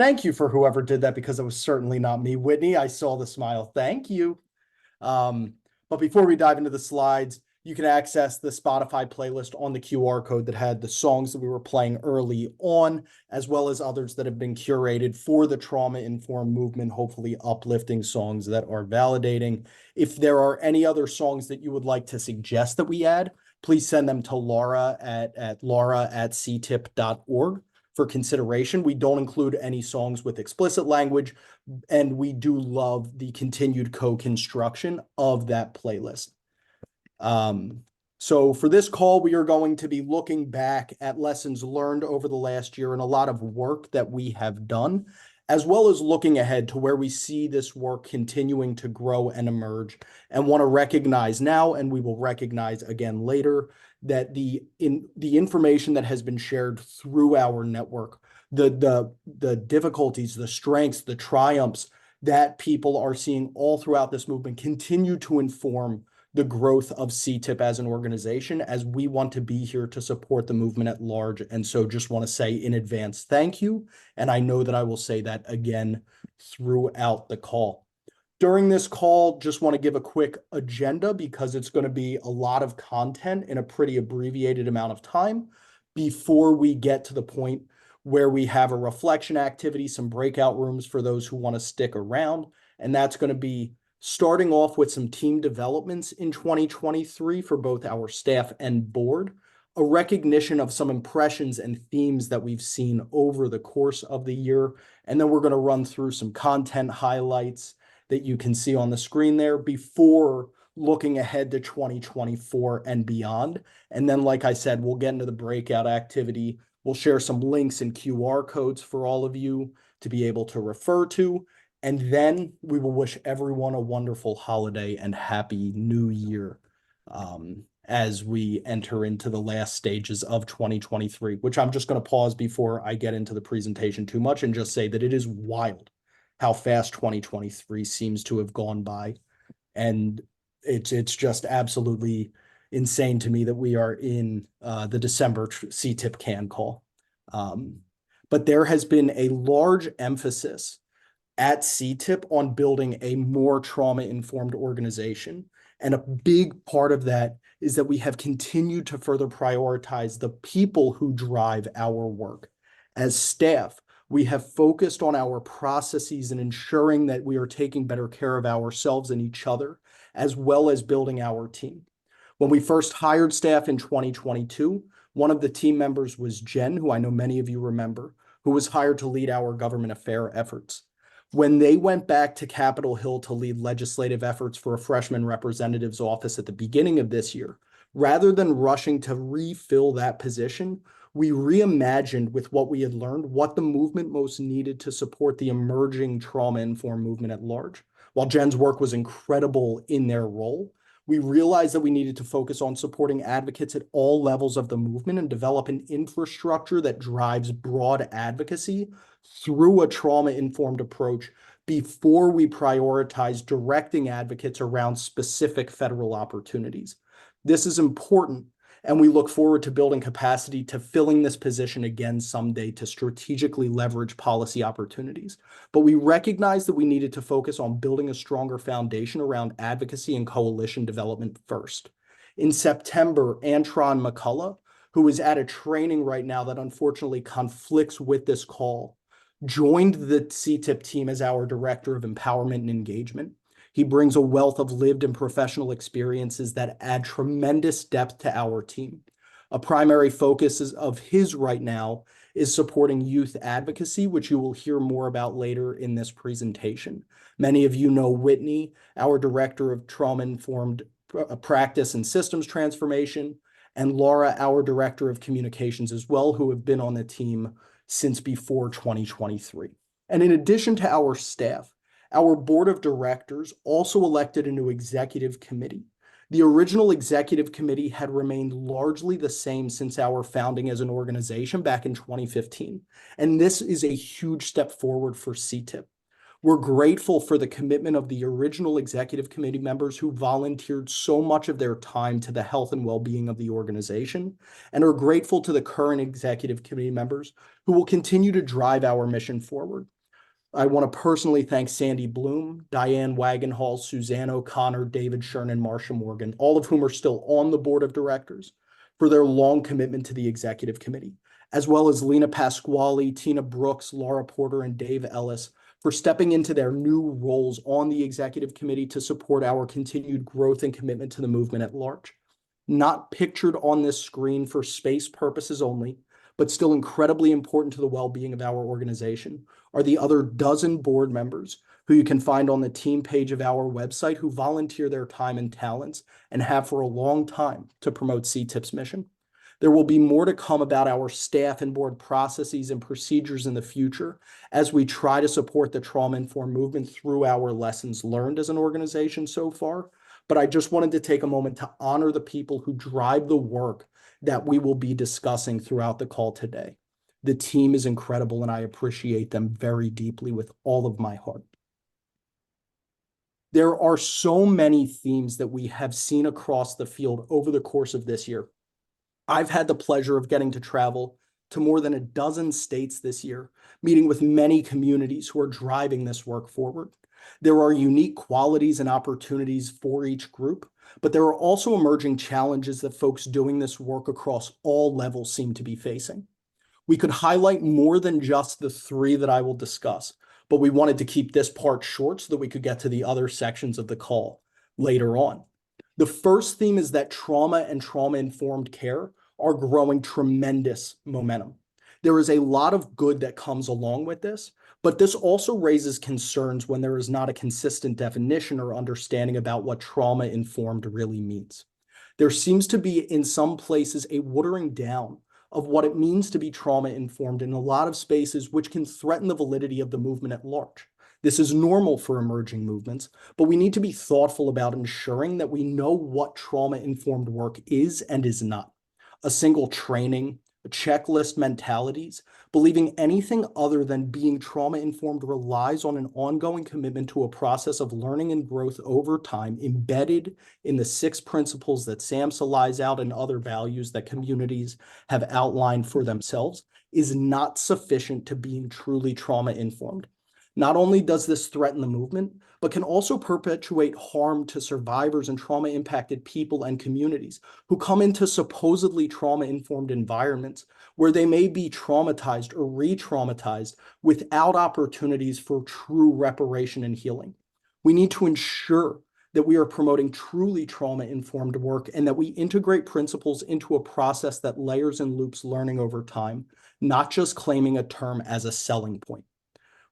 Thank you for whoever did that because it was certainly not me, Whitney. I saw the smile. Thank you. Um, but before we dive into the slides, you can access the Spotify playlist on the QR code that had the songs that we were playing early on, as well as others that have been curated for the trauma-informed movement, hopefully uplifting songs that are validating. If there are any other songs that you would like to suggest that we add, please send them to Laura at laura@ctip.org for consideration. We don't include any songs with explicit language, and we do love the continued co-construction of that playlist. So for this call, we are going to be looking back at lessons learned over the last year and a lot of work that we have done, as well as looking ahead to where we see this work continuing to grow and emerge, and want to recognize now, and we will recognize again later, that the information that has been shared through our network, the difficulties, the strengths, the triumphs that people are seeing all throughout this movement continue to inform the growth of CTIPP as an organization, as we want to be here to support the movement at large. And so just want to say in advance, thank you. And I know that I will say that again throughout the call. During this call, just want to give a quick agenda because it's going to be a lot of content in a pretty abbreviated amount of time before we get to the point where we have a reflection activity, some breakout rooms for those who want to stick around. And that's going to be starting off with some team developments in 2023 for both our staff and board, a recognition of some impressions and themes that we've seen over the course of the year. And then we're going to run through some content highlights that you can see on the screen there before looking ahead to 2024 and beyond. And then, like I said, we'll get into the breakout activity. We'll share some links and QR codes for all of you to be able to refer to. And then we will wish everyone a wonderful holiday and happy new year as we enter into the last stages of 2023, which I'm just going to pause before I get into the presentation too much and just say that it is wild how fast 2023 seems to have gone by. And it's just absolutely insane to me that we are in the December CTIPP CAN call. But there has been a large emphasis at CTIPP on building a more trauma-informed organization. And a big part of that is that we have continued to further prioritize the people who drive our work. As staff, we have focused on our processes and ensuring that we are taking better care of ourselves and each other, as well as building our team. When we first hired staff in 2022, one of the team members was Jen, who I know many of you remember, who was hired to lead our government affair efforts. When they went back to Capitol Hill to lead legislative efforts for a freshman representative's office at the beginning of this year, rather than rushing to refill that position, we reimagined with what we had learned what the movement most needed to support the emerging trauma-informed movement at large. While Jen's work was incredible in their role, we realized that we needed to focus on supporting advocates at all levels of the movement and develop an infrastructure that drives broad advocacy through a trauma-informed approach before we prioritize directing advocates around specific federal opportunities. This is important, and we look forward to building capacity to filling this position again someday to strategically leverage policy opportunities. But we recognize that we needed to focus on building a stronger foundation around advocacy and coalition development first. In September, Antron McCullough, who is at a training right now that unfortunately conflicts with this call, joined the CTIPP team as our Director of Empowerment and Engagement. He brings a wealth of lived and professional experiences that add tremendous depth to our team. A primary focus of his right now is supporting youth advocacy, which you will hear more about later in this presentation. Many of you know Whitney, our Director of Trauma-Informed Practice and Systems Transformation, and Laura, our Director of Communications as well, who have been on the team since before 2023. And in addition to our staff, our board of directors also elected a new executive committee. The original executive committee had remained largely the same since our founding as an organization back in 2015. And this is a huge step forward for CTIPP. We're grateful for the commitment of the original executive committee members who volunteered so much of their time to the health and well-being of the organization, and are grateful to the current executive committee members who will continue to drive our mission forward. I want to personally thank Sandy Bloom, Diane Wagenhall, Suzanne O'Connor, David Shern, and Marcia Morgan, all of whom are still on the board of directors, for their long commitment to the executive committee, as well as Lena Pasquale, Tina Brooks, Laura Porter, and Dave Ellis for stepping into their new roles on the executive committee to support our continued growth and commitment to the movement at large. Not pictured on this screen for space purposes only, but still incredibly important to the well-being of our organization, are the other dozen board members who you can find on the team page of our website who volunteer their time and talents and have for a long time to promote CTIPP's mission. There will be more to come about our staff and board processes and procedures in the future as we try to support the trauma-informed movement through our lessons learned as an organization so far. But I just wanted to take a moment to honor the people who drive the work that we will be discussing throughout the call today. The team is incredible, and I appreciate them very deeply with all of my heart. There are so many themes that we have seen across the field over the course of this year. I've had the pleasure of getting to travel to more than a dozen states this year, meeting with many communities who are driving this work forward. There are unique qualities and opportunities for each group, but there are also emerging challenges that folks doing this work across all levels seem to be facing. We could highlight more than just the three that I will discuss, but we wanted to keep this part short so that we could get to the other sections of the call later on. The first theme is that trauma and trauma-informed care are growing tremendous momentum. There is a lot of good that comes along with this, but this also raises concerns when there is not a consistent definition or understanding about what trauma-informed really means. There seems to be, in some places, a watering down of what it means to be trauma-informed in a lot of spaces, which can threaten the validity of the movement at large. This is normal for emerging movements, but we need to be thoughtful about ensuring that we know what trauma-informed work is and is not. A single training, a checklist mentalities, believing anything other than being trauma-informed relies on an ongoing commitment to a process of learning and growth over time embedded in the 6 principles that SAMHSA lays out and other values that communities have outlined for themselves is not sufficient to being truly trauma-informed. Not only does this threaten the movement, but can also perpetuate harm to survivors and trauma-impacted people and communities who come into supposedly trauma-informed environments where they may be traumatized or re-traumatized without opportunities for true reparation and healing. We need to ensure that we are promoting truly trauma-informed work and that we integrate principles into a process that layers and loops learning over time, not just claiming a term as a selling point.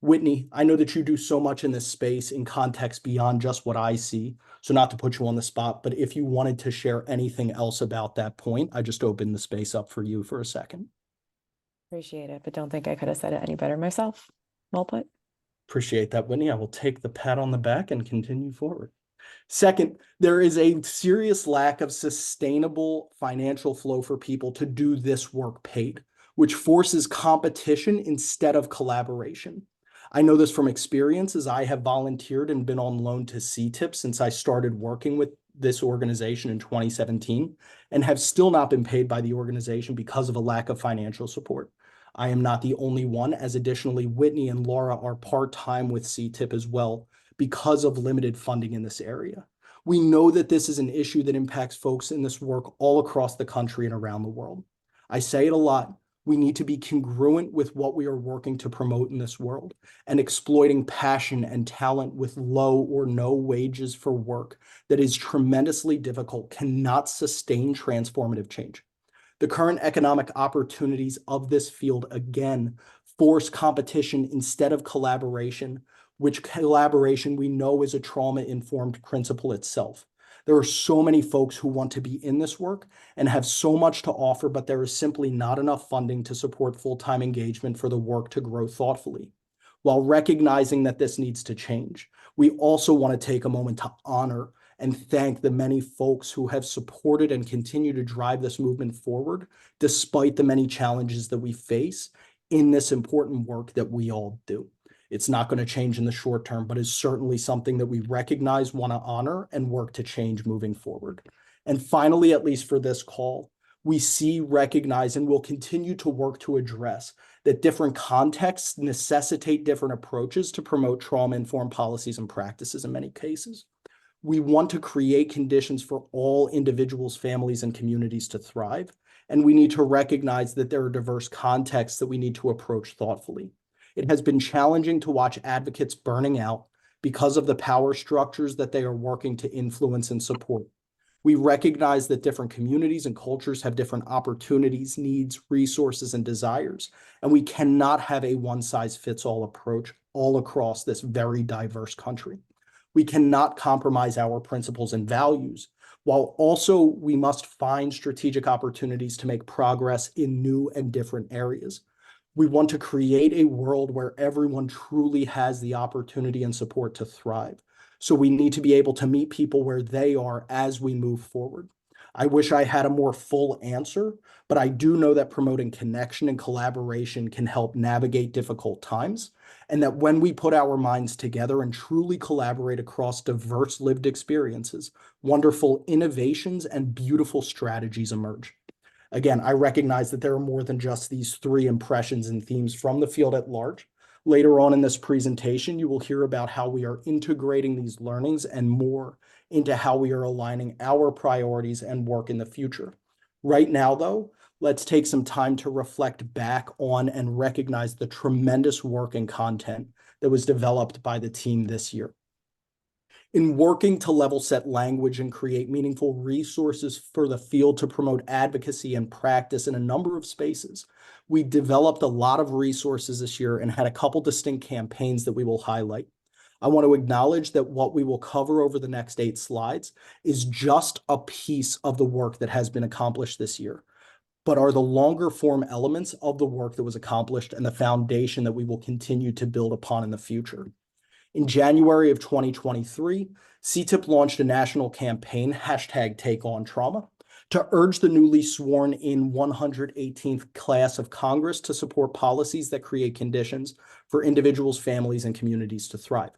Whitney, I know that you do so much in this space in context beyond just what I see, so not to put you on the spot, but if you wanted to share anything else about that point, I just opened the space up for you for a second. Appreciate it, but don't think I could have said it any better myself. Well put. Appreciate that, Whitney. I will take the pat on the back and continue forward. Second, there is a serious lack of sustainable financial flow for people to do this work paid, which forces competition instead of collaboration. I know this from experience as I have volunteered and been on loan to CTIPP since I started working with this organization in 2017 and have still not been paid by the organization because of a lack of financial support. I am not the only one, as additionally Whitney and Laura are part-time with CTIPP as well because of limited funding in this area. We know that this is an issue that impacts folks in this work all across the country and around the world. I say it a lot. We need to be congruent with what we are working to promote in this world, and exploiting passion and talent with low or no wages for work that is tremendously difficult cannot sustain transformative change. The current economic opportunities of this field again force competition instead of collaboration, which collaboration we know is a trauma-informed principle itself. There are so many folks who want to be in this work and have so much to offer, but there is simply not enough funding to support full-time engagement for the work to grow thoughtfully. While recognizing that this needs to change, we also want to take a moment to honor and thank the many folks who have supported and continue to drive this movement forward, despite the many challenges that we face in this important work that we all do. It's not going to change in the short term, but is certainly something that we recognize, want to honor, and work to change moving forward. And finally, at least for this call, we see, recognize, and will continue to work to address that different contexts necessitate different approaches to promote trauma-informed policies and practices in many cases. We want to create conditions for all individuals, families, and communities to thrive. And we need to recognize that there are diverse contexts that we need to approach thoughtfully. It has been challenging to watch advocates burning out because of the power structures that they are working to influence and support. We recognize that different communities and cultures have different opportunities, needs, resources, and desires, and we cannot have a one-size-fits-all approach all across this very diverse country. We cannot compromise our principles and values, while also we must find strategic opportunities to make progress in new and different areas. We want to create a world where everyone truly has the opportunity and support to thrive. So we need to be able to meet people where they are as we move forward. I wish I had a more full answer, but I do know that promoting connection and collaboration can help navigate difficult times, and that when we put our minds together and truly collaborate across diverse lived experiences, wonderful innovations and beautiful strategies emerge. Again, I recognize that there are more than just these three impressions and themes from the field at large. Later on in this presentation, you will hear about how we are integrating these learnings and more into how we are aligning our priorities and work in the future. Right now, though, let's take some time to reflect back on and recognize the tremendous work and content that was developed by the team this year. In working to level set language and create meaningful resources for the field to promote advocacy and practice in a number of spaces, we developed a lot of resources this year and had a couple distinct campaigns that we will highlight. I want to acknowledge that what we will cover over the next 8 slides is just a piece of the work that has been accomplished this year, but are the longer form elements of the work that was accomplished and the foundation that we will continue to build upon in the future. In January of 2023, CTIPP launched a national campaign, #TakeOnTrauma, to urge the newly sworn in 118th class of Congress to support policies that create conditions for individuals, families, and communities to thrive.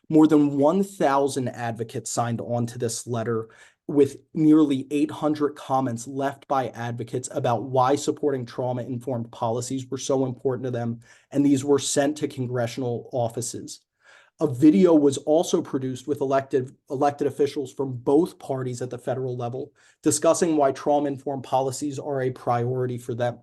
More than 1,000 advocates signed on to this letter, with nearly 800 comments left by advocates about why supporting trauma-informed policies were so important to them, and these were sent to congressional offices. A video was also produced with elected officials from both parties at the federal level, discussing why trauma-informed policies are a priority for them.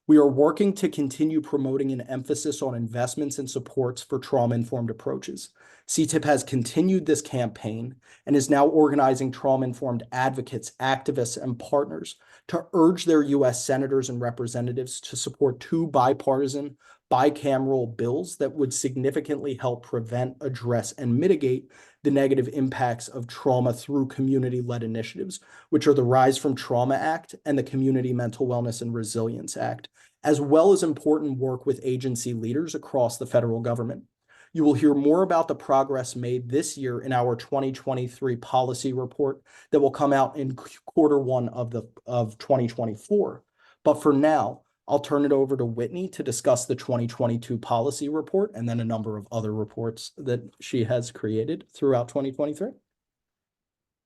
We are working to continue promoting an emphasis on investments and supports for trauma-informed approaches. CTIPP has continued this campaign and is now organizing trauma-informed advocates, activists, and partners to urge their U.S. senators and representatives to support 2 bipartisan, bicameral bills that would significantly help prevent, address, and mitigate the negative impacts of trauma through community-led initiatives, which are the Rise from Trauma Act and the Community Mental Wellness and Resilience Act, as well as important work with agency leaders across the federal government. You will hear more about the progress made this year in our 2023 policy report that will come out in Q1 of 2024. But for now, I'll turn it over to Whitney to discuss the 2022 policy report and then a number of other reports that she has created throughout 2023.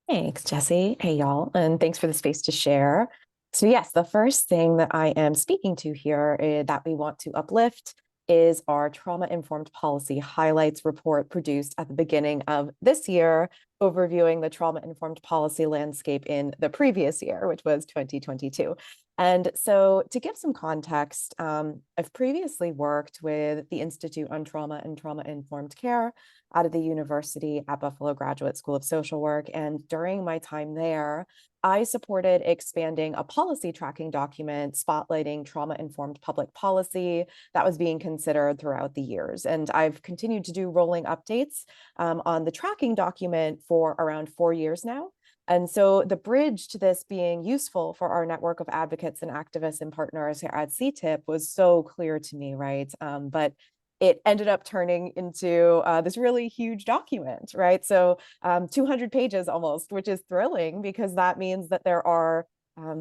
Thanks, Jesse. Hey, y'all, and thanks for the space to share. So yes, the first thing that I am speaking to here that we want to uplift is our trauma-informed policy highlights report produced at the beginning of this year, overviewing the trauma-informed policy landscape in the previous year, which was 2022. And so to give some context, I've previously worked with the Institute on Trauma and Trauma-Informed Care out of the University at Buffalo Graduate School of Social Work. And during my time there, I supported expanding a policy tracking document spotlighting trauma-informed public policy that was being considered throughout the years. And I've continued to do rolling updates on the tracking document for around 4 years now. And so the bridge to this being useful for our network of advocates and activists and partners here at CTIPP was so clear to me, right? But it ended up turning into this really huge document, right? So 200 pages almost, which is thrilling because that means that there are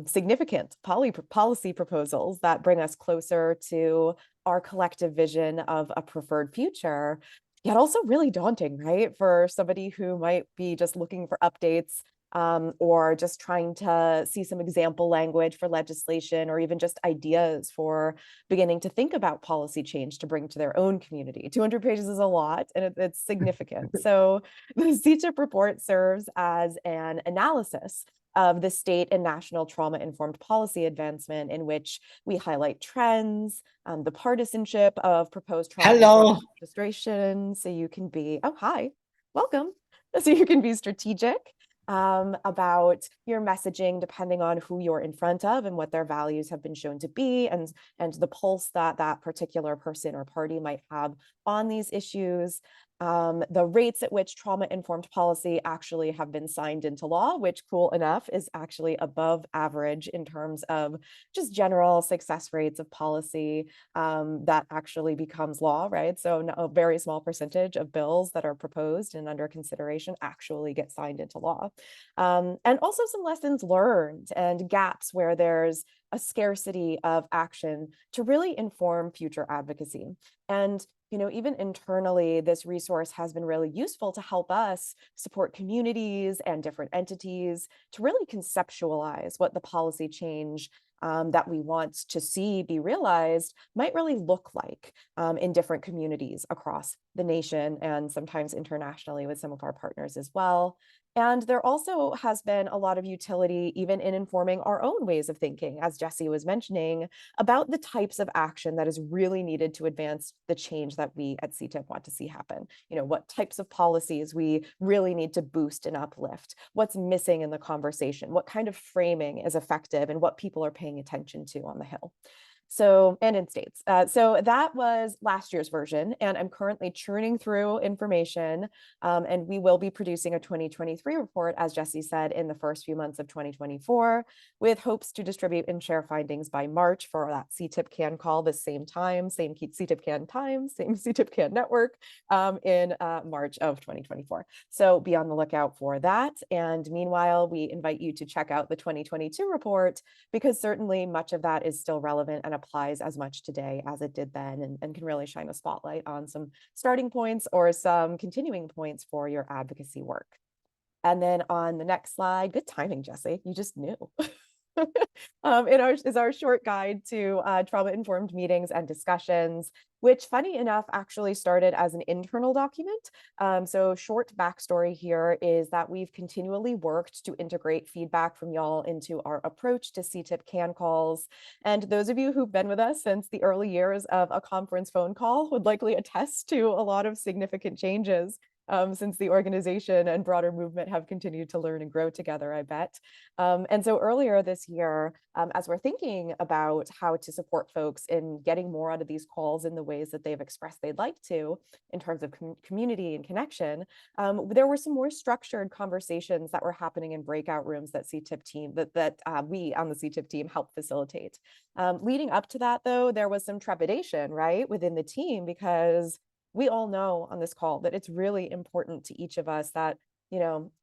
significant policy proposals that bring us closer to our collective vision of a preferred future, yet also really daunting, right? For somebody who might be just looking for updates, or just trying to see some example language for legislation, or even just ideas for beginning to think about policy change to bring to their own community. 200 pages is a lot, and it's significant. So the CTIP report serves as an analysis of the state and national trauma-informed policy advancement, in which we highlight trends, the partisanship of proposed trauma-informed Hello. legislation, so you can be, oh, hi, welcome. So you can be strategic about your messaging, depending on who you're in front of and what their values have been shown to be, and the pulse that that particular person or party might have on these issues. The rates at which trauma-informed policy actually have been signed into law, which, cool enough, is actually above average in terms of just general success rates of policy that actually becomes law, right? So a very small percentage of bills that are proposed and under consideration actually get signed into law. And also some lessons learned and gaps where there's a scarcity of action to really inform future advocacy. And even internally, this resource has been really useful to help us support communities and different entities to really conceptualize what the policy change that we want to see be realized might really look like in different communities across the nation, and sometimes internationally with some of our partners as well. And there also has been a lot of utility even in informing our own ways of thinking, as Jesse was mentioning, about the types of action that is really needed to advance the change that we at CTIP want to see happen. What types of policies we really need to boost and uplift, what's missing in the conversation, what kind of framing is effective, and what people are paying attention to on the Hill. So, and in states. So that was last year's version, and I'm currently churning through information, and we will be producing a 2023 report, as Jesse said, in the first few months of 2024, with hopes to distribute and share findings by March for that CTIPP CAN call, the same time, same CTIPP CAN time, same CTIPP CAN network, in March of 2024. So be on the lookout for that. And meanwhile, we invite you to check out the 2022 report, because certainly much of that is still relevant and applies as much today as it did then, and can really shine a spotlight on some starting points or some continuing points for your advocacy work. And then on the next slide, good timing, Jesse, you just knew. Is our short guide to trauma-informed meetings and discussions, which, funny enough, actually started as an internal document. So short backstory here is that we've continually worked to integrate feedback from y'all into our approach to CTIPP CAN calls. And those of you who've been with us since the early years of a conference phone call would likely attest to a lot of significant changes since the organization and broader movement have continued to learn and grow together, I bet. And so earlier this year, as we're thinking about how to support folks in getting more out of these calls in the ways that they've expressed they'd like to, in terms of community and connection, there were some more structured conversations that were happening in breakout rooms that CTIPP team, that we on the CTIPP team helped facilitate. Leading up to that, though, there was some trepidation, right, within the team, because we all know on this call that it's really important to each of us that,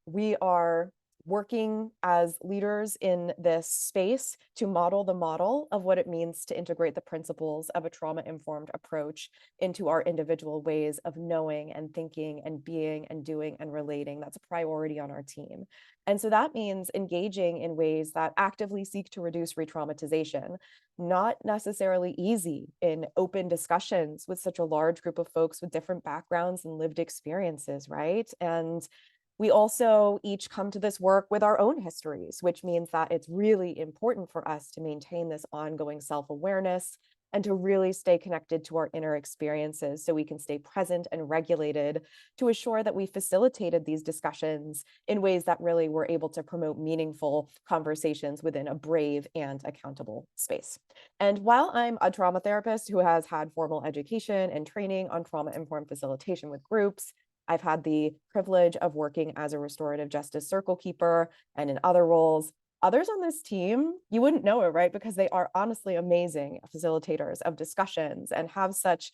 we are working as leaders in this space to model the model of what it means to integrate the principles of a trauma-informed approach into our individual ways of knowing and thinking and being and doing and relating. That's a priority on our team. And so that means engaging in ways that actively seek to reduce re-traumatization, not necessarily easy in open discussions with such a large group of folks with different backgrounds and lived experiences, right? And we also each come to this work with our own histories, which means that it's really important for us to maintain this ongoing self-awareness and to really stay connected to our inner experiences so we can stay present and regulated to assure that we facilitated these discussions in ways that really were able to promote meaningful conversations within a brave and accountable space. And while I'm a trauma therapist who has had formal education and training on trauma-informed facilitation with groups, I've had the privilege of working as a restorative justice circle keeper and in other roles. Others on this team, you wouldn't know it, right? Because they are honestly amazing facilitators of discussions and have such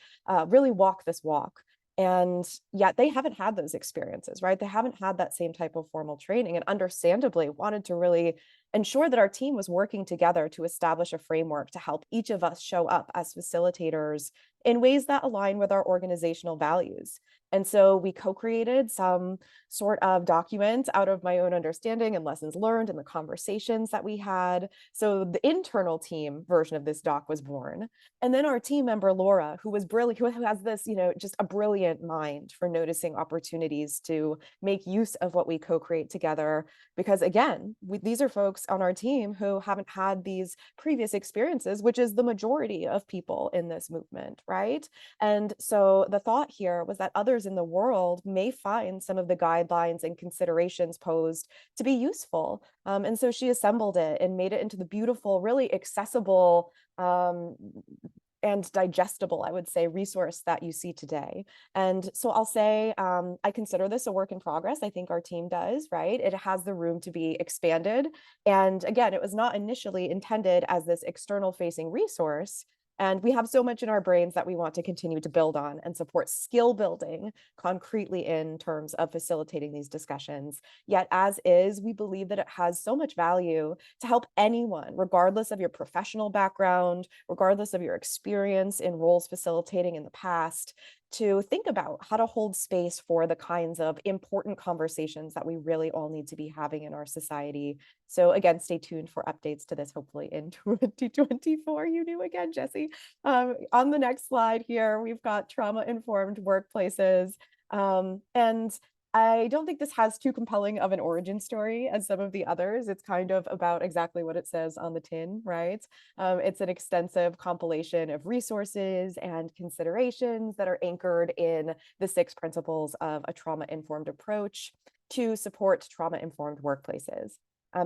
really walk this walk. And yet they haven't had those experiences, right? They haven't had that same type of formal training, and understandably wanted to really ensure that our team was working together to establish a framework to help each of us show up as facilitators in ways that align with our organizational values. And so we co-created some sort of document out of my own understanding and lessons learned and the conversations that we had. So the internal team version of this doc was born. And then our team member, Laura, who was brilliant, who has this, just a brilliant mind for noticing opportunities to make use of what we co-create together. Because again, these are folks on our team who haven't had these previous experiences, which is the majority of people in this movement, right? And so the thought here was that others in the world may find some of the guidelines and considerations posed to be useful. And so she assembled it and made it into the beautiful, really accessible and digestible, I would say, resource that you see today. And so I'll say, I consider this a work in progress. I think our team does, right? It has the room to be expanded. And again, it was not initially intended as this external facing resource. And we have so much in our brains that we want to continue to build on and support skill building concretely in terms of facilitating these discussions. Yet as is, we believe that it has so much value to help anyone, regardless of your professional background, regardless of your experience in roles facilitating in the past, to think about how to hold space for the kinds of important conversations that we really all need to be having in our society. So again, stay tuned for updates to this, hopefully in 2024. You knew again, Jesse. On the next slide here, we've got trauma-informed workplaces. And I don't think this has too compelling of an origin story as some of the others. It's kind of about exactly what it says on the tin, right? It's an extensive compilation of resources and considerations that are anchored in the 6 principles of a trauma-informed approach to support trauma-informed workplaces.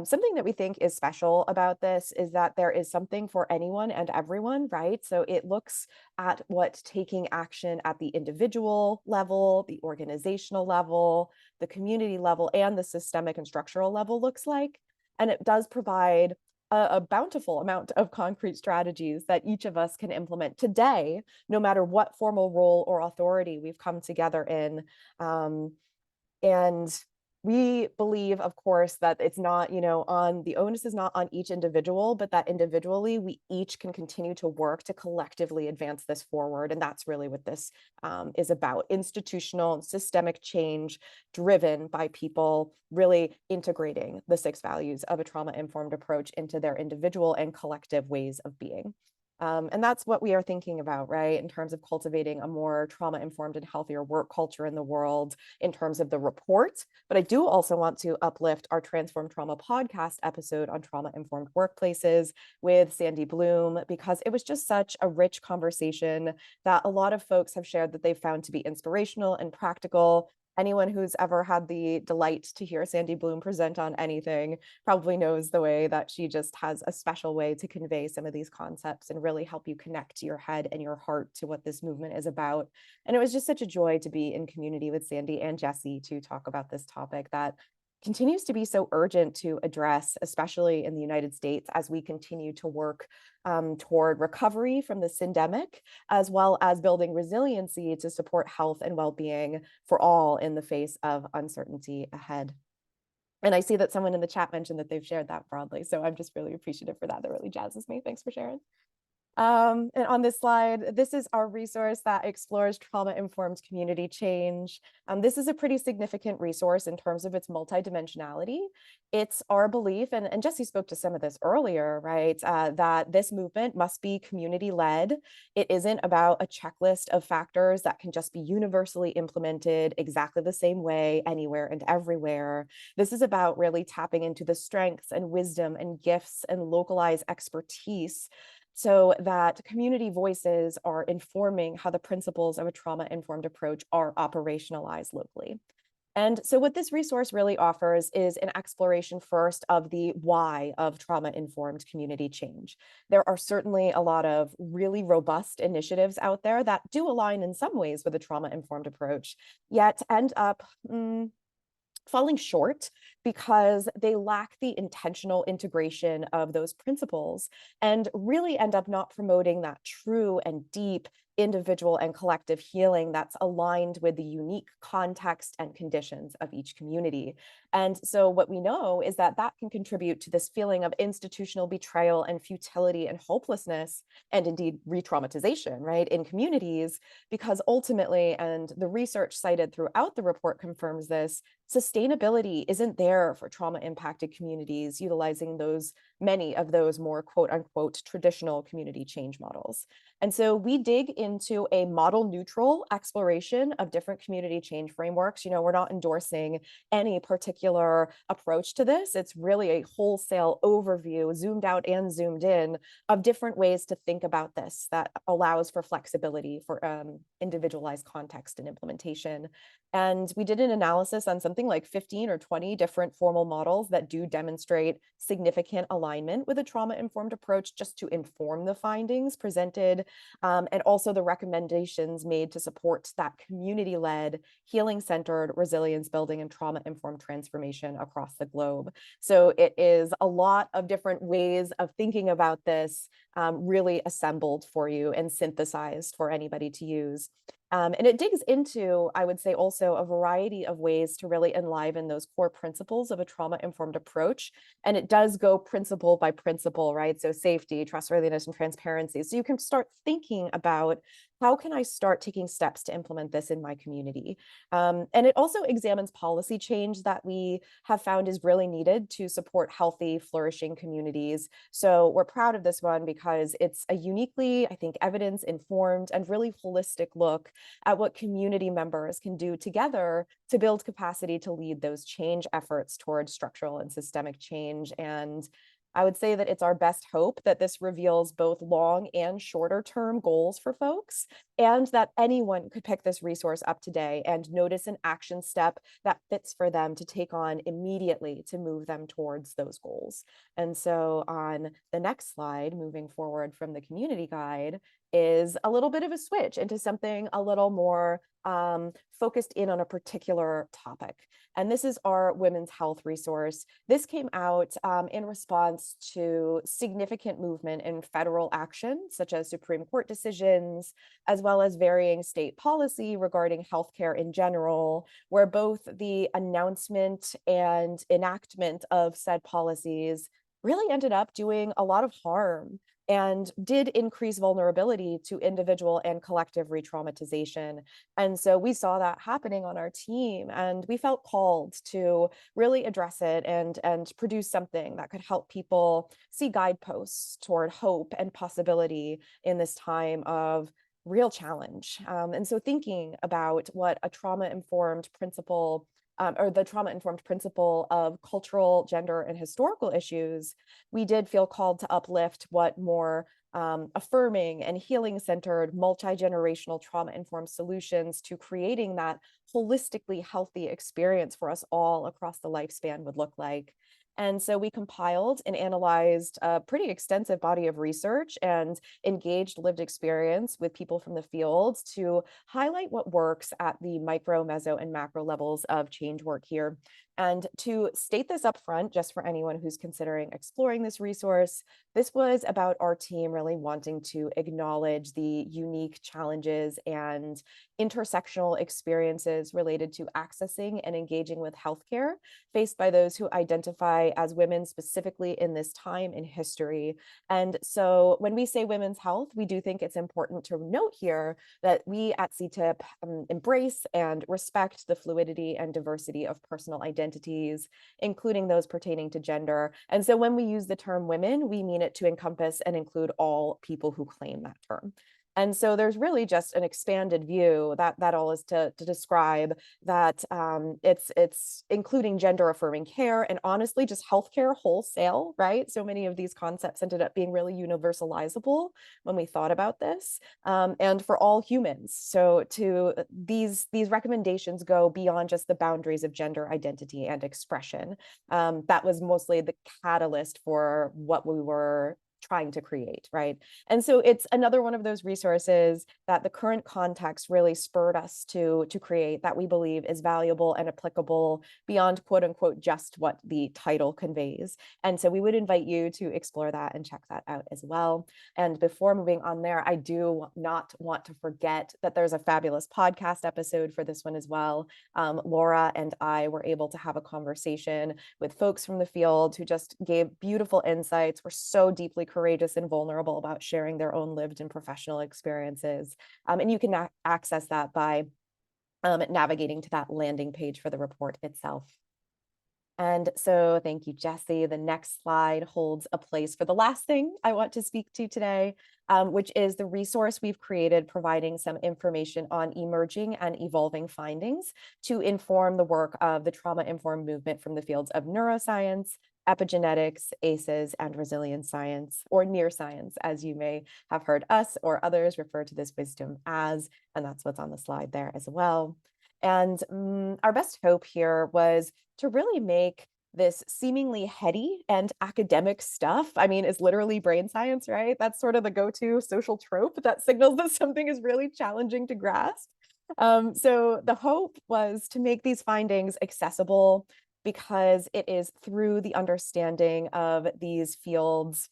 Something that we think is special about this is that there is something for anyone and everyone, right? So it looks at what taking action at the individual level, the organizational level, the community level, and the systemic and structural level looks like. And it does provide a bountiful amount of concrete strategies that each of us can implement today, no matter what formal role or authority we've come together in. And we believe, of course, that it's not, the onus is not on each individual, but that individually we each can continue to work to collectively advance this forward. And that's really what this is about: institutional and systemic change driven by people really integrating the 6 values of a trauma-informed approach into their individual and collective ways of being. And that's what we are thinking about, right, in terms of cultivating a more trauma-informed and healthier work culture in the world in terms of the report. But I do also want to uplift our Transform Trauma podcast episode on trauma-informed workplaces with Sandy Bloom, because it was just such a rich conversation that a lot of folks have shared that they found to be inspirational and practical. Anyone who's ever had the delight to hear Sandy Bloom present on anything probably knows the way that she just has a special way to convey some of these concepts and really help you connect your head and your heart to what this movement is about. And it was just such a joy to be in community with Sandy and Jesse to talk about this topic that continues to be so urgent to address, especially in the United States, as we continue to work toward recovery from the syndemic, as well as building resiliency to support health and well-being for all in the face of uncertainty ahead. And I see that someone in the chat mentioned that they've shared that broadly, so I'm just really appreciative for that. That really jazzes me. Thanks for sharing. And on this slide, this is our resource that explores trauma-informed community change. This is a pretty significant resource in terms of its multidimensionality. It's our belief, and Jesse spoke to some of this earlier, right, that this movement must be community-led. It isn't about a checklist of factors that can just be universally implemented exactly the same way anywhere and everywhere. This is about really tapping into the strengths and wisdom and gifts and localized expertise so that community voices are informing how the principles of a trauma-informed approach are operationalized locally. And so what this resource really offers is an exploration first of the why of trauma-informed community change. There are certainly a lot of really robust initiatives out there that do align in some ways with a trauma-informed approach, yet end up falling short because they lack the intentional integration of those principles and really end up not promoting that true and deep individual and collective healing that's aligned with the unique context and conditions of each community. And so what we know is that that can contribute to this feeling of institutional betrayal and futility and hopelessness, and indeed re-traumatization, right, in communities, because ultimately, and the research cited throughout the report confirms this, sustainability isn't there for trauma impacted communities utilizing many of those more quote unquote traditional community change models. And so we dig into a model neutral exploration of different community change frameworks. We're not endorsing any particular approach to this. It's really a wholesale overview, zoomed out and zoomed in, of different ways to think about this that allows for flexibility for individualized context and implementation. And we did an analysis on something like 15 or 20 different formal models that do demonstrate significant alignment with a trauma-informed approach, just to inform the findings presented, and also the recommendations made to support that community-led, healing-centered, resilience-building, and trauma-informed transformation across the globe. So it is a lot of different ways of thinking about this, really assembled for you and synthesized for anybody to use. And it digs into, I would say, also a variety of ways to really enliven those core principles of a trauma-informed approach. And it does go principle by principle, right? So safety, trustworthiness, and transparency. So you can start thinking about, how can I start taking steps to implement this in my community? And it also examines policy change that we have found is really needed to support healthy, flourishing communities. So we're proud of this one because it's a uniquely, I think, evidence-informed and really holistic look at what community members can do together to build capacity to lead those change efforts towards structural and systemic change. And I would say that it's our best hope that this reveals both long and shorter term goals for folks, and that anyone could pick this resource up today and notice an action step that fits for them to take on immediately to move them towards those goals. And so on the next slide, moving forward from the community guide, is a little bit of a switch into something a little more focused in on a particular topic. And this is our women's health resource. This came out in response to significant movement in federal action, such as Supreme Court decisions, as well as varying state policy regarding healthcare in general, where both the announcement and enactment of said policies really ended up doing a lot of harm and did increase vulnerability to individual and collective re-traumatization. And so we saw that happening on our team, and we felt called to really address it and produce something that could help people see guideposts toward hope and possibility in this time of real challenge. And so thinking about what a trauma-informed principle or the trauma-informed principle of cultural, gender, and historical issues, we did feel called to uplift what more affirming and healing-centered, multi-generational trauma-informed solutions to creating that holistically healthy experience for us all across the lifespan would look like. And so we compiled and analyzed a pretty extensive body of research and engaged lived experience with people from the field to highlight what works at the micro, meso, and macro levels of change work here. And to state this up front, just for anyone who's considering exploring this resource, this was about our team really wanting to acknowledge the unique challenges and intersectional experiences related to accessing and engaging with healthcare faced by those who identify as women specifically in this time in history. And so when we say women's health, we do think it's important to note here that we at CTIPP embrace and respect the fluidity and diversity of personal identities, including those pertaining to gender. And so when we use the term women, we mean it to encompass and include all people who claim that term. And so there's really just an expanded view that all is to describe that it's including gender affirming care and honestly just healthcare wholesale, right? So many of these concepts ended up being really universalizable when we thought about this, and for all humans. So these recommendations go beyond just the boundaries of gender identity and expression. That was mostly the catalyst for what we were trying to create, right? And so it's another one of those resources that the current context really spurred us to create, that we believe is valuable and applicable beyond quote unquote just what the title conveys. And so we would invite you to explore that and check that out as well. And before moving on there, I do not want to forget that there's a fabulous podcast episode for this one as well. Laura and I were able to have a conversation with folks from the field who just gave beautiful insights, were so deeply courageous and vulnerable about sharing their own lived and professional experiences. And you can access that by navigating to that landing page for the report itself. And so thank you, Jesse. The next slide holds a place for the last thing I want to speak to today, which is the resource we've created providing some information on emerging and evolving findings to inform the work of the trauma-informed movement from the fields of neuroscience, epigenetics, ACEs, and resilience science, or near science, as you may have heard us or others refer to this wisdom as, and that's what's on the slide there as well. And our best hope here was to really make this seemingly heady and academic stuff. I mean, it's literally brain science, right? That's sort of the go-to social trope that signals that something is really challenging to grasp. So the hope was to make these findings accessible because it is through the understanding of these fields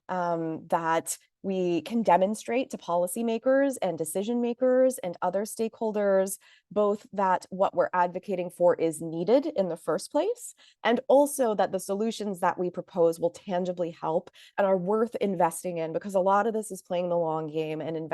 that we can demonstrate to policymakers and decision makers and other stakeholders both that what we're advocating for is needed in the first place, and also that the solutions that we propose will tangibly help and are worth investing in, because a lot of this is playing the long game and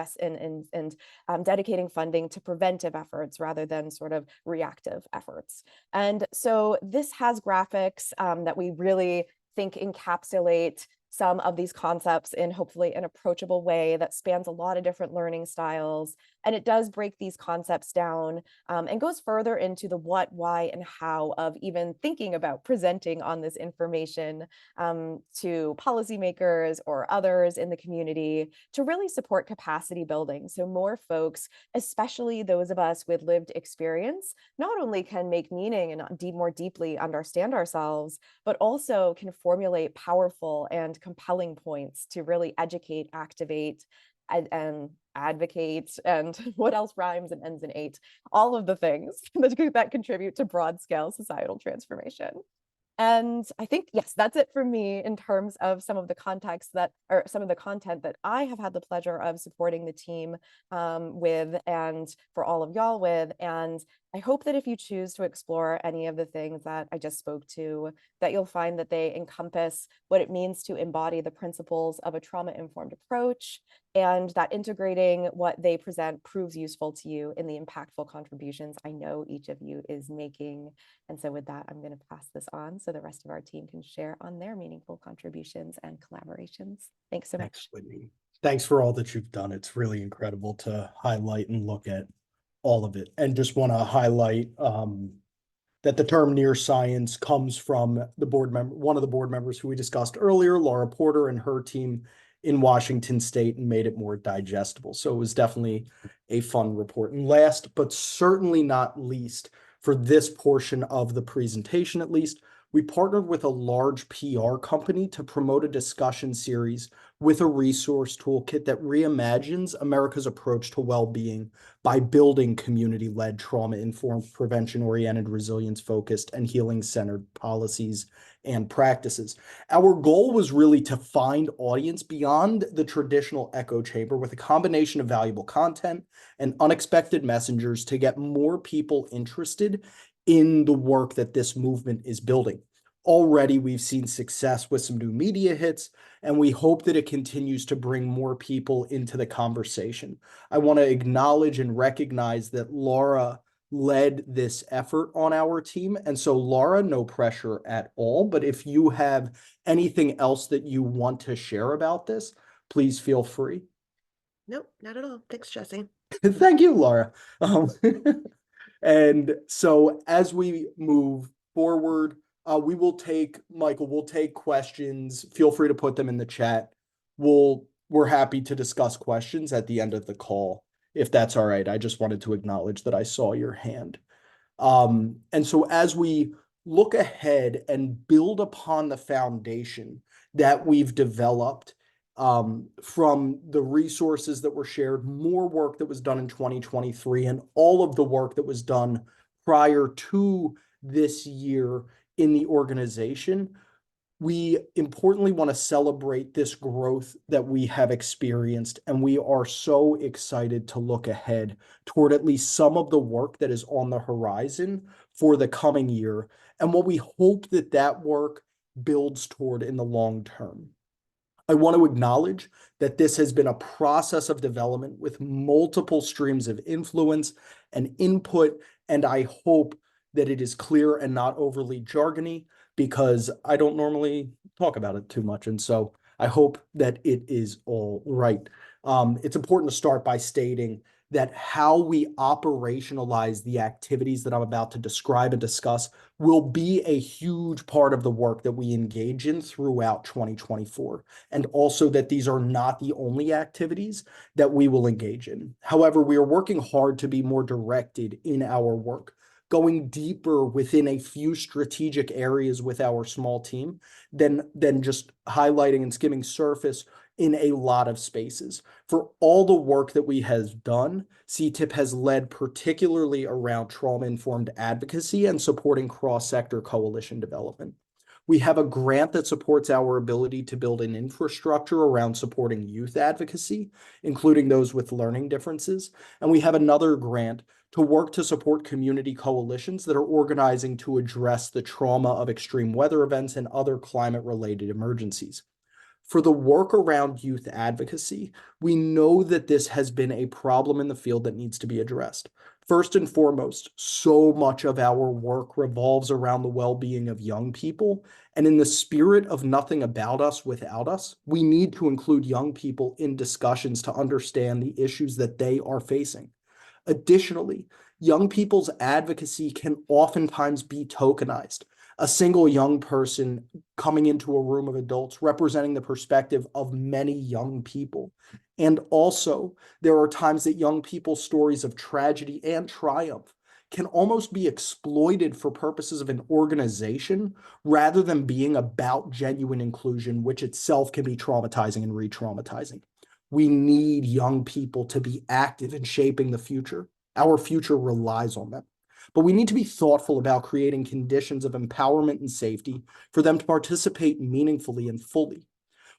dedicating funding to preventive efforts rather than sort of reactive efforts. And so this has graphics that we really think encapsulate some of these concepts in hopefully an approachable way that spans a lot of different learning styles. And it does break these concepts down and goes further into the what, why, and how of even thinking about presenting on this information to policymakers or others in the community to really support capacity building. So more folks, especially those of us with lived experience, not only can make meaning and more deeply understand ourselves, but also can formulate powerful and compelling points to really educate, activate, and advocate, and what else rhymes and ends in eight, all of the things that contribute to broad scale societal transformation. And I think, yes, that's it for me in terms of some of the context that, or some of the content that I have had the pleasure of supporting the team with, and for all of y'all with. And I hope that if you choose to explore any of the things that I just spoke to, that you'll find that they encompass what it means to embody the principles of a trauma-informed approach, and that integrating what they present proves useful to you in the impactful contributions I know each of you is making. And so with that, I'm going to pass this on so the rest of our team can share on their meaningful contributions and collaborations. Thanks so much. Thanks, Whitney. Thanks for all that you've done. It's really incredible to highlight and look at all of it. And just want to highlight that the term near science comes from the board member, one of the board members who we discussed earlier, Laura Porter, and her team in Washington State, and made it more digestible. So it was definitely a fun report. And last, but certainly not least, for this portion of the presentation at least, we partnered with a large PR company to promote a discussion series with a resource toolkit that reimagines America's approach to well-being by building community-led, trauma-informed, prevention-oriented, resilience-focused, and healing-centered policies and practices. Our goal was really to find audience beyond the traditional echo chamber with a combination of valuable content and unexpected messengers to get more people interested in the work that this movement is building. Already, we've seen success with some new media hits, and we hope that it continues to bring more people into the conversation. I want to acknowledge and recognize that Laura led this effort on our team. And so, Laura, no pressure at all. But if you have anything else that you want to share about this, please feel free. Nope, not at all. Thanks, Jesse. Thank you, Laura. And so as we move forward, we'll take questions. Feel free to put them in the chat. We're happy to discuss questions at the end of the call, if that's all right. I just wanted to acknowledge that I saw your hand. And so as we look ahead and build upon the foundation that we've developed from the resources that were shared, more work that was done in 2023, and all of the work that was done prior to this year in the organization. We importantly want to celebrate this growth that we have experienced, and we are so excited to look ahead toward at least some of the work that is on the horizon for the coming year, and what we hope that that work builds toward in the long term. I want to acknowledge that this has been a process of development with multiple streams of influence and input, and I hope that it is clear and not overly jargony, because I don't normally talk about it too much. And so I hope that it is all right. It's important to start by stating that how we operationalize the activities that I'm about to describe and discuss will be a huge part of the work that we engage in throughout 2024. And also that these are not the only activities that we will engage in. However, we are working hard to be more directed in our work, going deeper within a few strategic areas with our small team than just highlighting and skimming surface in a lot of spaces. For all the work that we have done, CTIPP has led particularly around trauma-informed advocacy and supporting cross-sector coalition development. We have a grant that supports our ability to build an infrastructure around supporting youth advocacy, including those with learning differences. And we have another grant to work to support community coalitions that are organizing to address the trauma of extreme weather events and other climate-related emergencies. For the work around youth advocacy, we know that this has been a problem in the field that needs to be addressed. First and foremost, so much of our work revolves around the well-being of young people, and in the spirit of nothing about us without us, we need to include young people in discussions to understand the issues that they are facing. Additionally, young people's advocacy can oftentimes be tokenized. A single young person coming into a room of adults representing the perspective of many young people. And also, there are times that young people's stories of tragedy and triumph can almost be exploited for purposes of an organization rather than being about genuine inclusion, which itself can be traumatizing and re-traumatizing. We need young people to be active in shaping the future. Our future relies on them. But we need to be thoughtful about creating conditions of empowerment and safety for them to participate meaningfully and fully.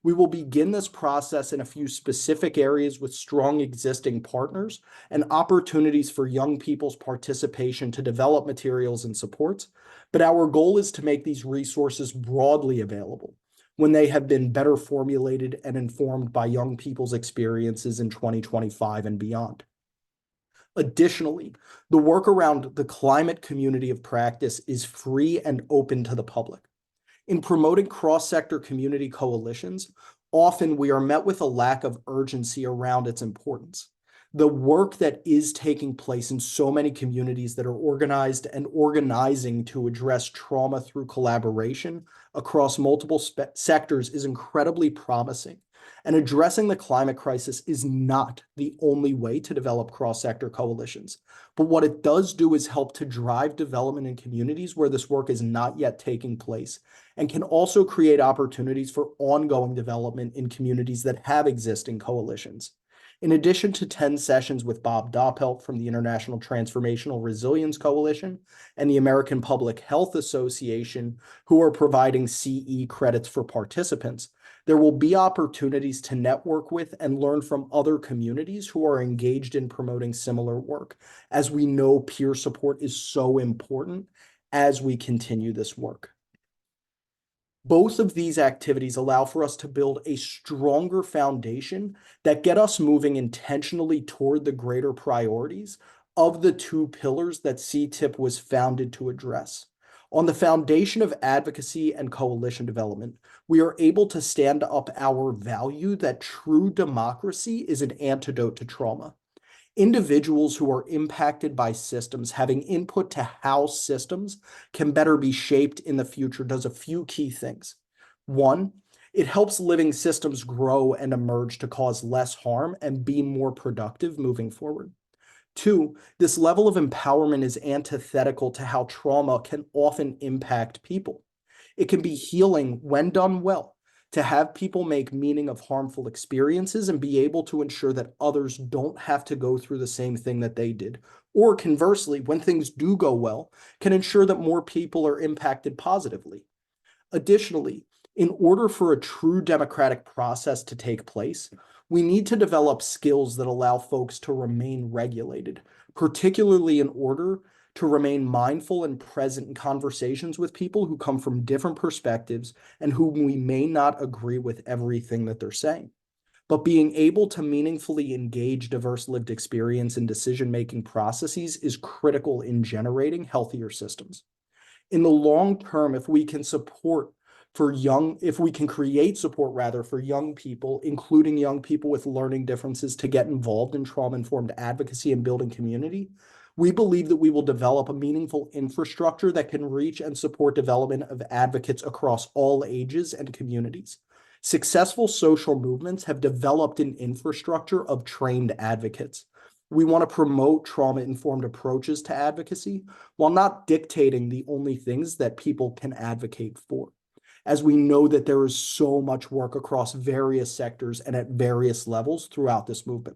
We will begin this process in a few specific areas with strong existing partners and opportunities for young people's participation to develop materials and supports. But our goal is to make these resources broadly available when they have been better formulated and informed by young people's experiences in 2025 and beyond. Additionally, the work around the climate community of practice is free and open to the public. In promoting cross-sector community coalitions, often we are met with a lack of urgency around its importance. The work that is taking place in so many communities that are organized and organizing to address trauma through collaboration across multiple sectors is incredibly promising. And addressing the climate crisis is not the only way to develop cross-sector coalitions. But what it does do is help to drive development in communities where this work is not yet taking place, and can also create opportunities for ongoing development in communities that have existing coalitions. In addition to 10 sessions with Bob Doppelt from the International Transformational Resilience Coalition and the American Public Health Association, who are providing CE credits for participants, there will be opportunities to network with and learn from other communities who are engaged in promoting similar work, as we know peer support is so important as we continue this work. Both of these activities allow for us to build a stronger foundation that get us moving intentionally toward the greater priorities of the two pillars that CTIPP was founded to address. On the foundation of advocacy and coalition development, we are able to stand up our value that true democracy is an antidote to trauma. Individuals who are impacted by systems having input to how systems can better be shaped in the future does a few key things. One, it helps living systems grow and emerge to cause less harm and be more productive moving forward. Two, this level of empowerment is antithetical to how trauma can often impact people. It can be healing when done well, to have people make meaning of harmful experiences and be able to ensure that others don't have to go through the same thing that they did. Or conversely, when things do go well, can ensure that more people are impacted positively. Additionally, in order for a true democratic process to take place, we need to develop skills that allow folks to remain regulated, particularly in order to remain mindful and present in conversations with people who come from different perspectives and whom we may not agree with everything that they're saying. But being able to meaningfully engage diverse lived experience in decision-making processes is critical in generating healthier systems. In the long term, if we can create support rather for young people, including young people with learning differences, to get involved in trauma-informed advocacy and building community, we believe that we will develop a meaningful infrastructure that can reach and support development of advocates across all ages and communities. Successful social movements have developed an infrastructure of trained advocates. We want to promote trauma-informed approaches to advocacy while not dictating the only things that people can advocate for, as we know that there is so much work across various sectors and at various levels throughout this movement.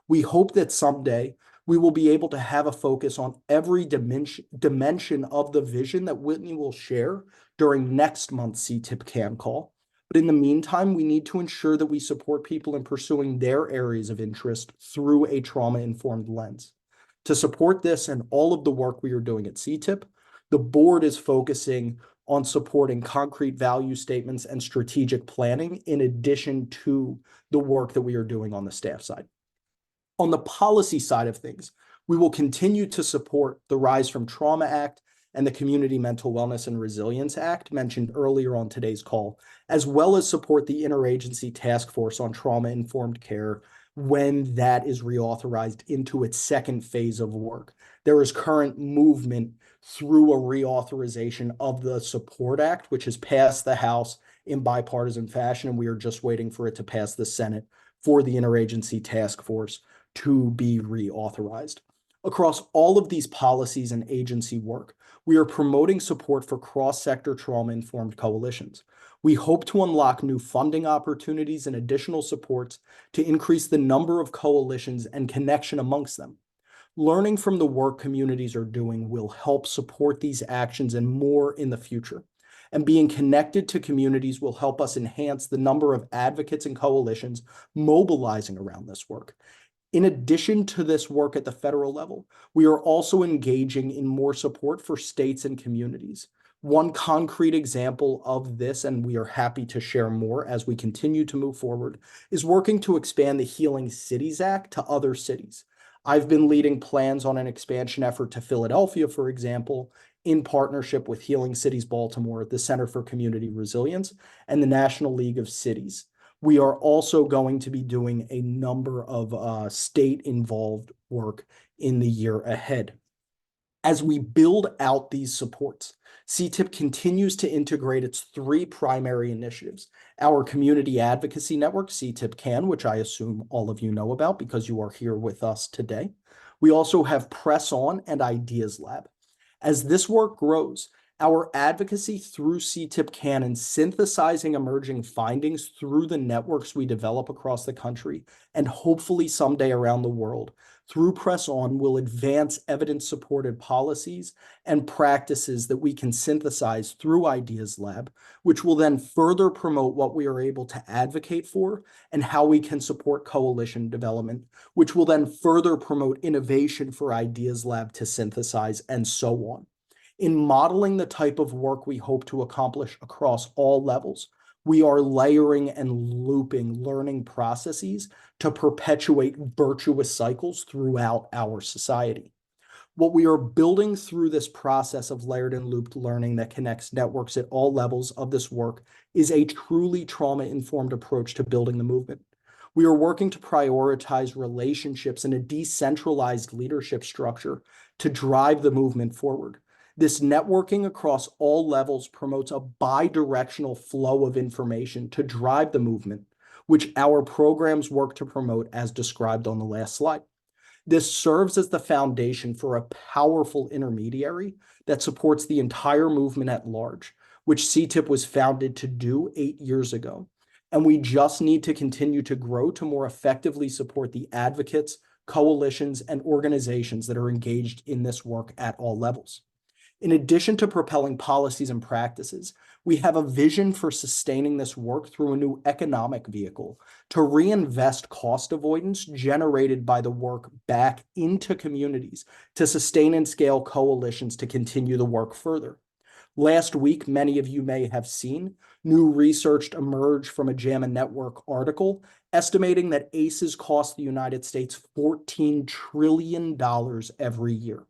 We hope that someday we will be able to have a focus on every dimension of the vision that Whitney will share during next month's CTIPP CAN call. But in the meantime, we need to ensure that we support people in pursuing their areas of interest through a trauma-informed lens. To support this and all of the work we are doing at CTIPP, the board is focusing on supporting concrete value statements and strategic planning in addition to the work that we are doing on the staff side. On the policy side of things, we will continue to support the Rise from Trauma Act and the Community Mental Wellness and Resilience Act mentioned earlier on today's call, as well as support the Interagency Task Force on Trauma-Informed Care when that is reauthorized into its second phase of work. There is current movement through a reauthorization of the Support Act, which has passed the House in bipartisan fashion, and we are just waiting for it to pass the Senate for the Interagency Task Force to be reauthorized. Across all of these policies and agency work, we are promoting support for cross-sector trauma-informed coalitions. We hope to unlock new funding opportunities and additional supports to increase the number of coalitions and connection amongst them. Learning from the work communities are doing will help support these actions and more in the future. And being connected to communities will help us enhance the number of advocates and coalitions mobilizing around this work. In addition to this work at the federal level, we are also engaging in more support for states and communities. One concrete example of this, and we are happy to share more as we continue to move forward, is working to expand the Healing Cities Act to other cities. I've been leading plans on an expansion effort to Philadelphia, for example, in partnership with Healing Cities Baltimore, the Center for Community Resilience, and the National League of Cities. We are also going to be doing a number of state-involved work in the year ahead. As we build out these supports, CTIPP continues to integrate its three primary initiatives: our community advocacy network, CTIPP CAN, which I assume all of you know about because you are here with us today. We also have Press On and Ideas Lab. As this work grows, our advocacy through CTIPP CAN and synthesizing emerging findings through the networks we develop across the country and hopefully someday around the world through Press On will advance evidence-supported policies and practices that we can synthesize through Ideas Lab, which will then further promote what we are able to advocate for and how we can support coalition development, which will then further promote innovation for Ideas Lab to synthesize and so on. In modeling the type of work we hope to accomplish across all levels, we are layering and looping learning processes to perpetuate virtuous cycles throughout our society. What we are building through this process of layered and looped learning that connects networks at all levels of this work is a truly trauma-informed approach to building the movement. We are working to prioritize relationships in a decentralized leadership structure to drive the movement forward. This networking across all levels promotes a bi-directional flow of information to drive the movement, which our programs work to promote as described on the last slide. This serves as the foundation for a powerful intermediary that supports the entire movement at large, which CTIPP was founded to do 8 years ago. And we just need to continue to grow to more effectively support the advocates, coalitions, and organizations that are engaged in this work at all levels. In addition to propelling policies and practices, we have a vision for sustaining this work through a new economic vehicle to reinvest cost avoidance generated by the work back into communities to sustain and scale coalitions to continue the work further. Last week, many of you may have seen, new research emerged from a JAMA Network article estimating that ACEs cost the United States $14 trillion every year.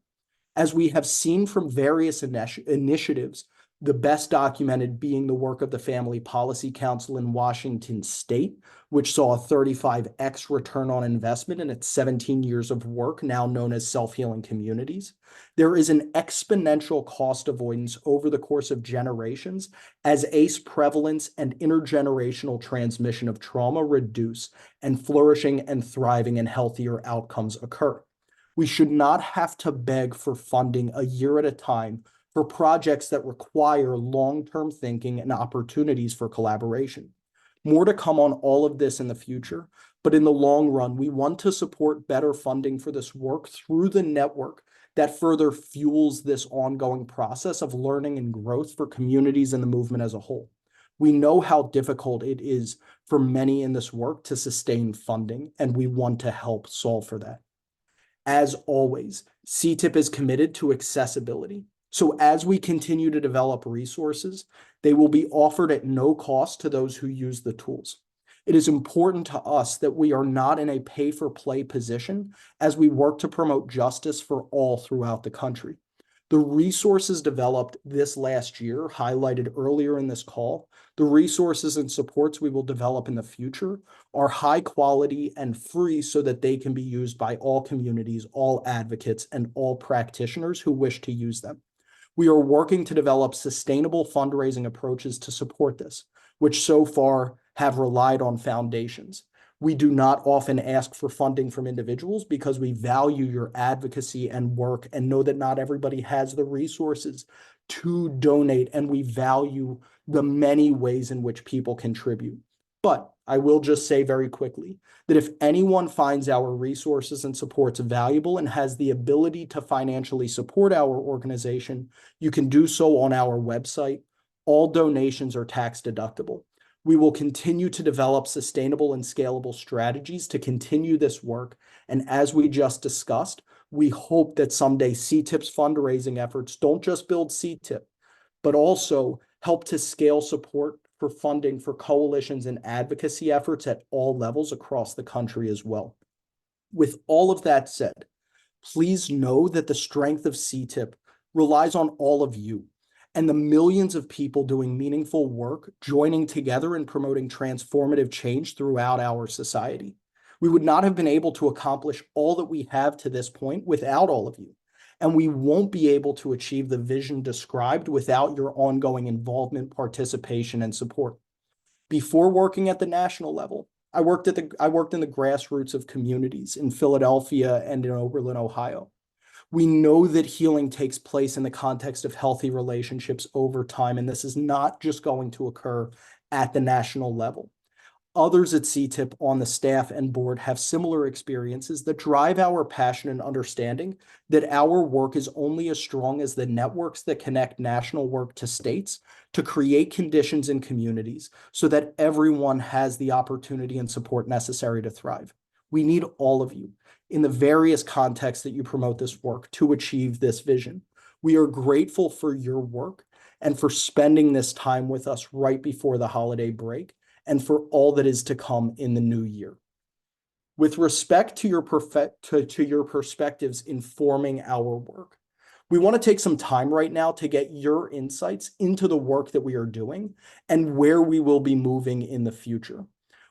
As we have seen from various initiatives, the best documented being the work of the Family Policy Council in Washington State, which saw a 35x return on investment in its 17 years of work, now known as self-healing communities. There is an exponential cost avoidance over the course of generations as ACE prevalence and intergenerational transmission of trauma reduce and flourishing and thriving and healthier outcomes occur. We should not have to beg for funding a year at a time for projects that require long-term thinking and opportunities for collaboration. More to come on all of this in the future, but in the long run, we want to support better funding for this work through the network that further fuels this ongoing process of learning and growth for communities and the movement as a whole. We know how difficult it is for many in this work to sustain funding, and we want to help solve for that. As always, CTIPP is committed to accessibility. So as we continue to develop resources, they will be offered at no cost to those who use the tools. It is important to us that we are not in a pay-for-play position as we work to promote justice for all throughout the country. The resources developed this last year, highlighted earlier in this call, the resources and supports we will develop in the future are high quality and free so that they can be used by all communities, all advocates, and all practitioners who wish to use them. We are working to develop sustainable fundraising approaches to support this, which so far have relied on foundations. We do not often ask for funding from individuals because we value your advocacy and work and know that not everybody has the resources to donate, and we value the many ways in which people contribute. But I will just say very quickly that if anyone finds our resources and supports valuable and has the ability to financially support our organization, you can do so on our website. All donations are tax deductible. We will continue to develop sustainable and scalable strategies to continue this work. And as we just discussed, we hope that someday CTIPP's fundraising efforts don't just build CTIPP, but also help to scale support for funding for coalitions and advocacy efforts at all levels across the country as well. With all of that said, please know that the strength of CTIPP relies on all of you and the millions of people doing meaningful work, joining together and promoting transformative change throughout our society. We would not have been able to accomplish all that we have to this point without all of you. And we won't be able to achieve the vision described without your ongoing involvement, participation, and support. Before working at the national level, I worked in the grassroots of communities in Philadelphia and in Oberlin, Ohio. We know that healing takes place in the context of healthy relationships over time, and this is not just going to occur at the national level. Others at CTIPP on the staff and board have similar experiences that drive our passion and understanding that our work is only as strong as the networks that connect national work to states to create conditions in communities so that everyone has the opportunity and support necessary to thrive. We need all of you in the various contexts that you promote this work to achieve this vision. We are grateful for your work and for spending this time with us right before the holiday break and for all that is to come in the new year. With respect to your perspectives informing our work, we want to take some time right now to get your insights into the work that we are doing and where we will be moving in the future.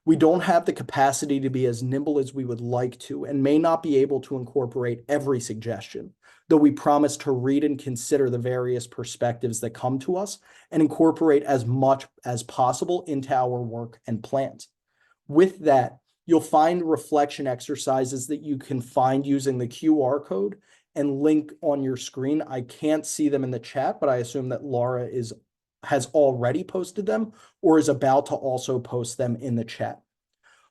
We don't have the capacity to be as nimble as we would like to and may not be able to incorporate every suggestion, though we promise to read and consider the various perspectives that come to us and incorporate as much as possible into our work and plans. With that, you'll find reflection exercises that you can find using the QR code and link on your screen. I can't see them in the chat, but I assume that Laura is has already posted them or is about to also post them in the chat.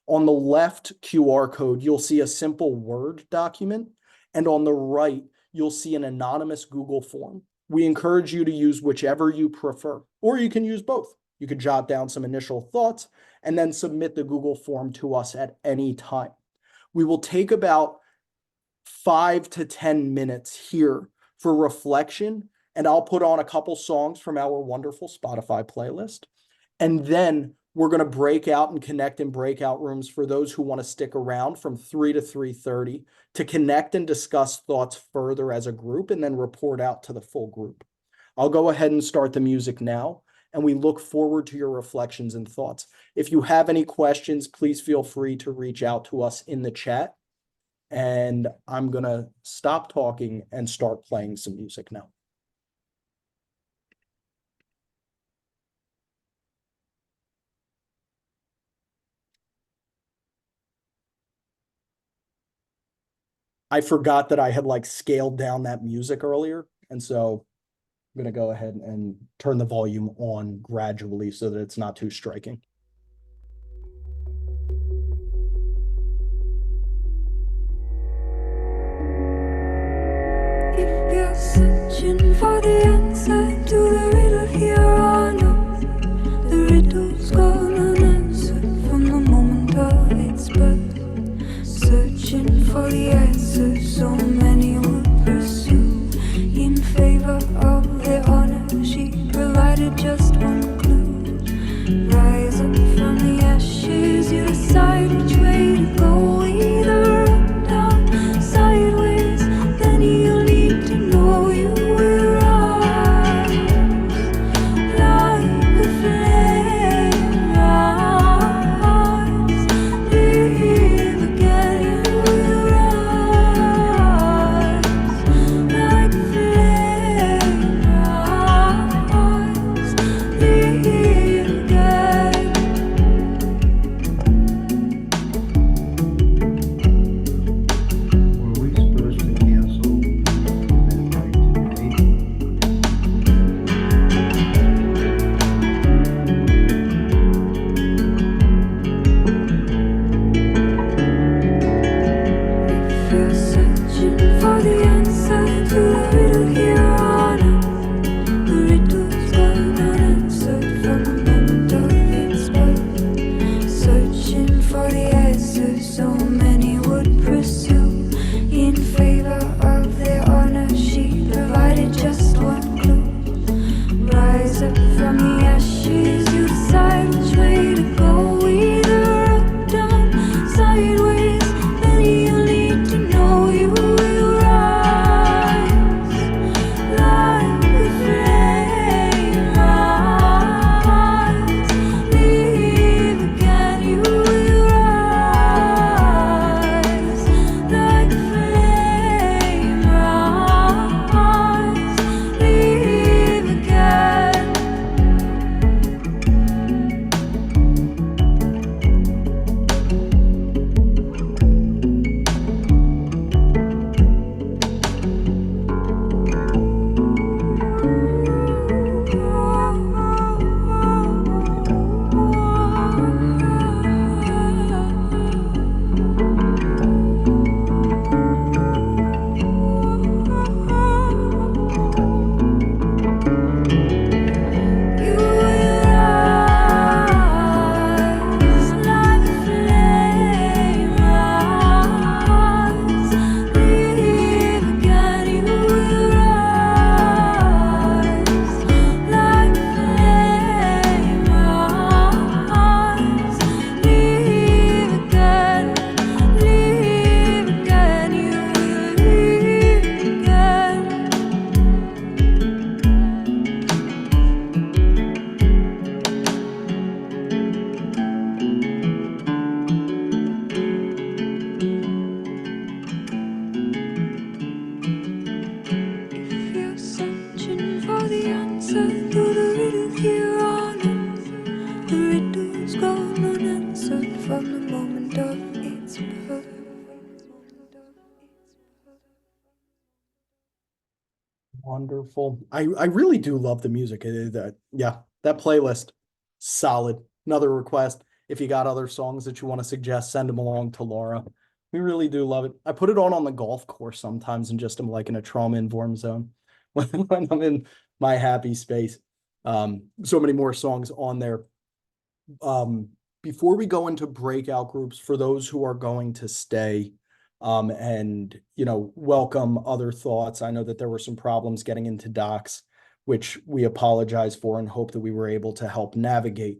On the left QR code, you'll see a simple Word document, and on the right, you'll see an anonymous Google form. We encourage you to use whichever you prefer, or you can use both. You could jot down some initial thoughts and then submit the Google form to us at any time. We will take about 5 to 10 minutes here for reflection, and I'll put on a couple songs from our wonderful Spotify playlist. And then we're going to break out and connect in breakout rooms for those who want to stick around from 3 to 3:30 to connect and discuss thoughts further as a group and then report out to the full group. I'll go ahead and start the music now, and we look forward to your reflections and thoughts. If you have any questions, please feel free to reach out to us in the chat. And I'm going to stop talking and start playing some music now. I forgot that I had scaled down that music earlier. And so I'm going to go ahead and turn the volume on gradually so that it's not too striking. If you're searching for the answer to the riddle here on earth, the riddle's got an answer from the moment of its birth. Searching for the answer so many will pursue in favor of their honor. She provided just one clue. Rise up from the ashes, you decide which way to go, either up, down, sideways. Then you'll need to know you will rise like a flame. Rise, live again, you will rise. Wonderful. I really do love the music. Yeah, that playlist, solid. Another request. If you got other songs that you want to suggest, send them along to Laura. We really do love it. I put it on the golf course sometimes and just am like in a trauma-informed zone when I'm in my happy space. So many more songs on there. Before we go into breakout groups, for those who are going to stay, and welcome other thoughts. I know that there were some problems getting into docs, which we apologize for and hope that we were able to help navigate.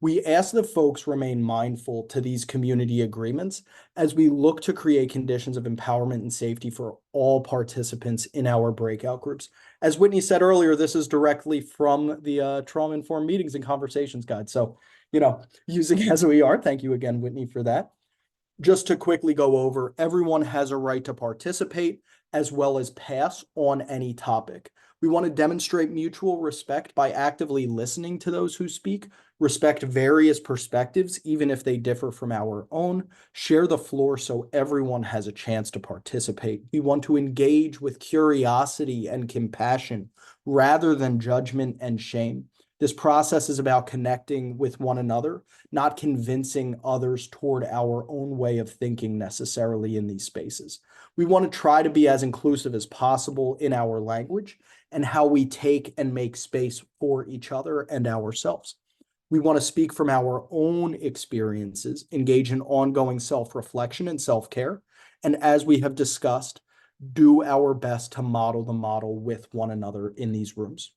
We ask that folks remain mindful to these community agreements as we look to create conditions of empowerment and safety for all participants in our breakout groups. As Whitney said earlier, this is directly from the Trauma-Informed Meetings and Conversations Guide. So, using as we are, thank you again, Whitney, for that. Just to quickly go over, everyone has a right to participate as well as pass on any topic. We want to demonstrate mutual respect by actively listening to those who speak, respect various perspectives, even if they differ from our own, share the floor so everyone has a chance to participate. We want to engage with curiosity and compassion rather than judgment and shame. This process is about connecting with one another, not convincing others toward our own way of thinking necessarily in these spaces. We want to try to be as inclusive as possible in our language and how we take and make space for each other and ourselves. We want to speak from our own experiences, engage in ongoing self-reflection and self-care, and as we have discussed, do our best to model the model with one another in these rooms.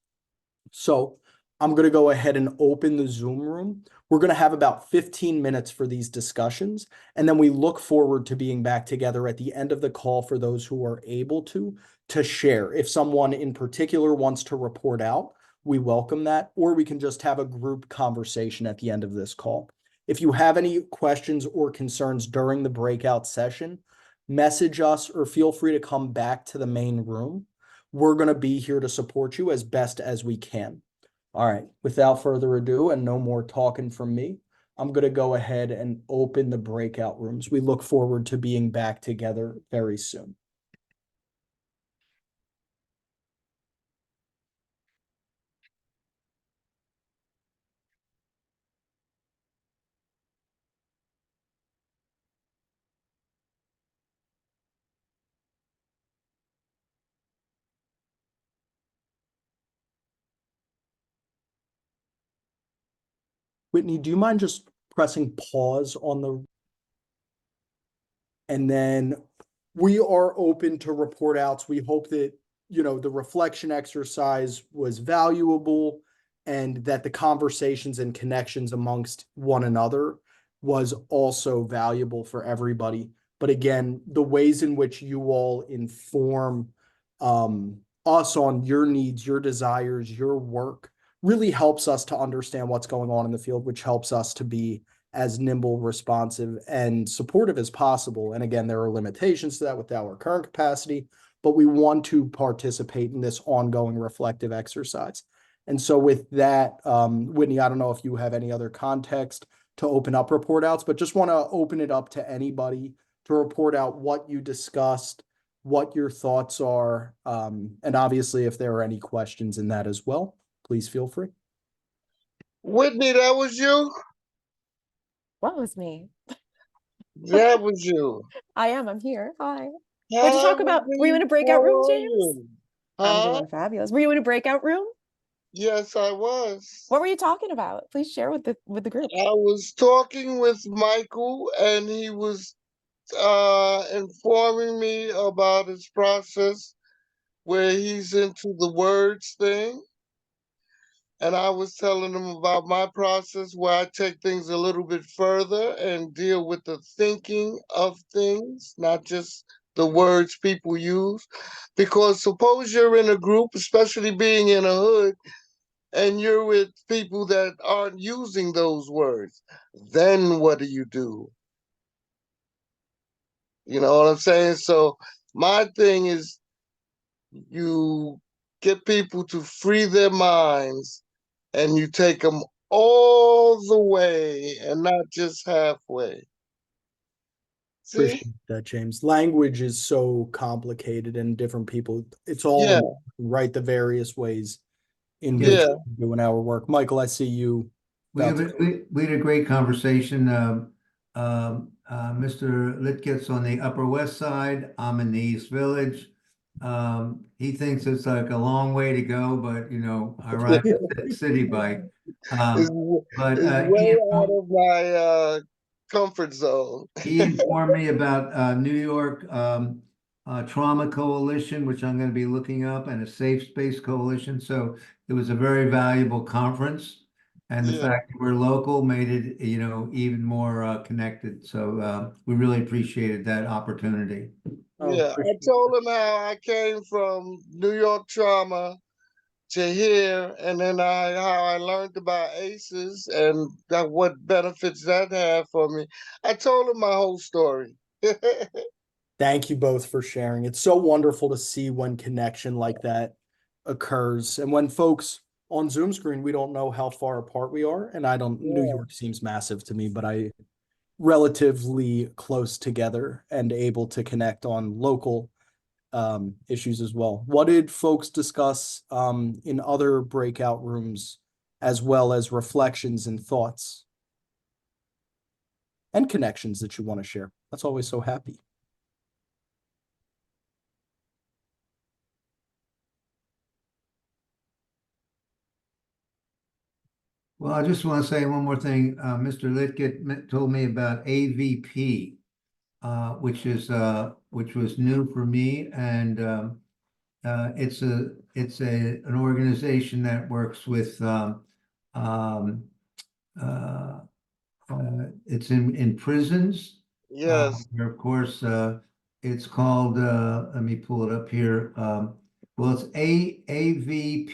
So I'm going to go ahead and open the Zoom room. We're going to have about 15 minutes for these discussions, and then we look forward to being back together at the end of the call for those who are able to share. If someone in particular wants to report out, we welcome that, or we can just have a group conversation at the end of this call. If you have any questions or concerns during the breakout session, message us or feel free to come back to the main room. We're going to be here to support you as best as we can. All right, without further ado and no more talking from me, I'm going to go ahead and open the breakout rooms. We look forward to being back together very soon. Whitney, do you mind just pressing pause on the, and then we are open to report outs. We hope that, the reflection exercise was valuable and that the conversations and connections amongst one another was also valuable for everybody. But again, the ways in which you all inform us on your needs, your desires, your work really helps us to understand what's going on in the field, which helps us to be as nimble, responsive, and supportive as possible. And again, there are limitations to that with our current capacity, but we want to participate in this ongoing reflective exercise. And so with that, Whitney, I don't know if you have any other context to open up report outs, but just want to open it up to anybody to report out what you discussed, what your thoughts are, and obviously if there are any questions in that as well, please feel free. Whitney, that was you? What was me? That was you. I'm here. Hi. Hi, What'd you talk about? Were you in a breakout room, how are James? you? I'm Huh? doing fabulous. Were you in a breakout room? Yes, I was. What were you talking about? Please share with the group. I was talking with Michael, and he was informing me about his process where he's into the words thing. And I was telling him about my process where I take things a little bit further and deal with the thinking of things, not just the words people use. Because suppose you're in a group, especially being in a hood, and you're with people that aren't using those words. Then what do you do? You know what I'm saying? So my thing is you get people to free their minds and you take them all the way and not just halfway. See? Appreciate that, James. Language is so complicated and different people. It's all Yeah, important, right? The various ways in Yeah. which yeah, we're doing our work. Michael, I see you We about have to. we had a great conversation. Mr. Litkett's on the Upper West Side. I'm in the East Village. He thinks it's like a long way to go, but you know, I ride a city bike. it's, But it's way out of my comfort zone. he informed me about New York Trauma Coalition, which I'm going to be looking up, and a Safe Space Coalition. So it was a very valuable conference. And the Yeah, fact that we're local made it, you know, even more connected. So we really appreciated that opportunity. Oh, yeah. I appreciate told him how I came from New York trauma to here, and then how I learned about ACEs and that what benefits that had for me. I told him my whole story. Thank you both for sharing. It's so wonderful to see when connection like that occurs. And when folks on Zoom screen, we don't know how far apart we are. And I don't, New Yeah. York seems massive to me, but I relatively close together and able to connect on local issues as well. What did folks discuss in other breakout rooms, as well as reflections and thoughts and connections that you want to share? That's always so happy. Well, I just want to say one more thing. Mr. Litkett told me about AVP, which was new for me, and it's an organization that works with um, uh, it's in prisons. Yes. Where of course it's called. Let me pull it up here. Well, it's avpusa.org.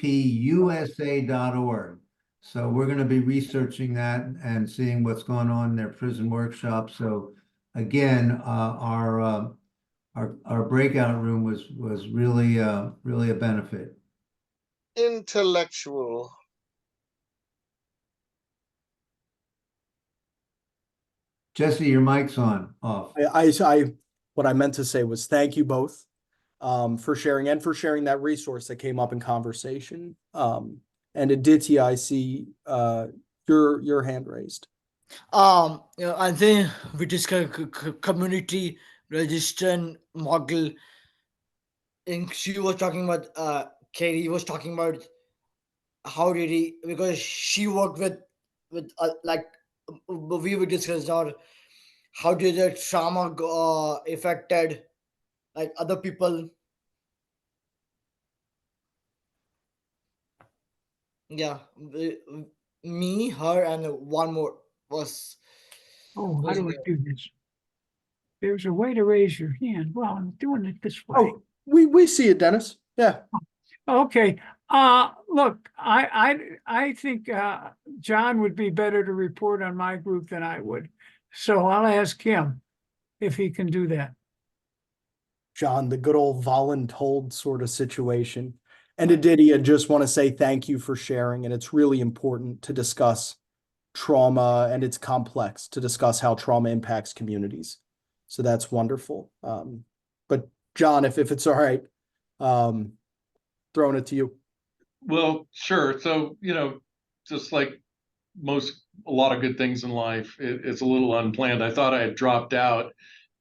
So we're going to be researching that and seeing what's going on in their prison workshop. So again, our breakout room was really really a benefit. Intellectual. Jesse, your mic's on off. What I meant to say was thank you both for sharing and for sharing that resource that came up in conversation. And Aditya, I see your hand raised. I think with this community registration model, and she was talking about Katie was talking about how did he, because she worked with like we were discussing on how did the trauma affected like other people. Yeah, me, her, and one more was Oh, how was do I there. do this? There's a way to raise your hand. Well, I'm doing it this way. Oh, we see it, Dennis. Yeah. Okay. Look, I think John would be better to report on my group than I would. So I'll ask him if he can do that. John, the good old voluntold sort of situation. And Aditya, just want to say thank you for sharing. And it's really important to discuss trauma, and it's complex to discuss how trauma impacts communities. So that's wonderful. But John, if it's all right, throwing it to you. Well, sure. So, just like a lot of good things in life, it's a little unplanned. I thought I had dropped out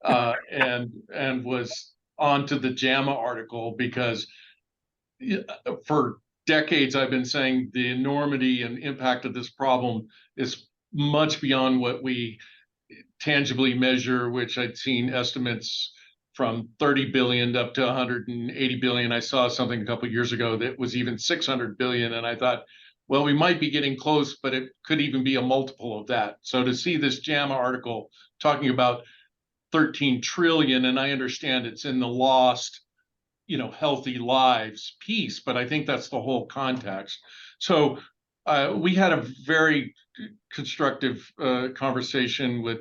and was on to the JAMA article because for decades I've been saying the enormity and impact of this problem is much beyond what we tangibly measure, which I'd seen estimates from 30 billion up to 180 billion. I saw something a couple of years ago that was even 600 billion. And I thought, well, we might be getting close, but it could even be a multiple of that. So to see this JAMA article talking about 13 trillion, and I understand it's in the lost, healthy lives piece, but I think that's the whole context. So we had a very constructive conversation with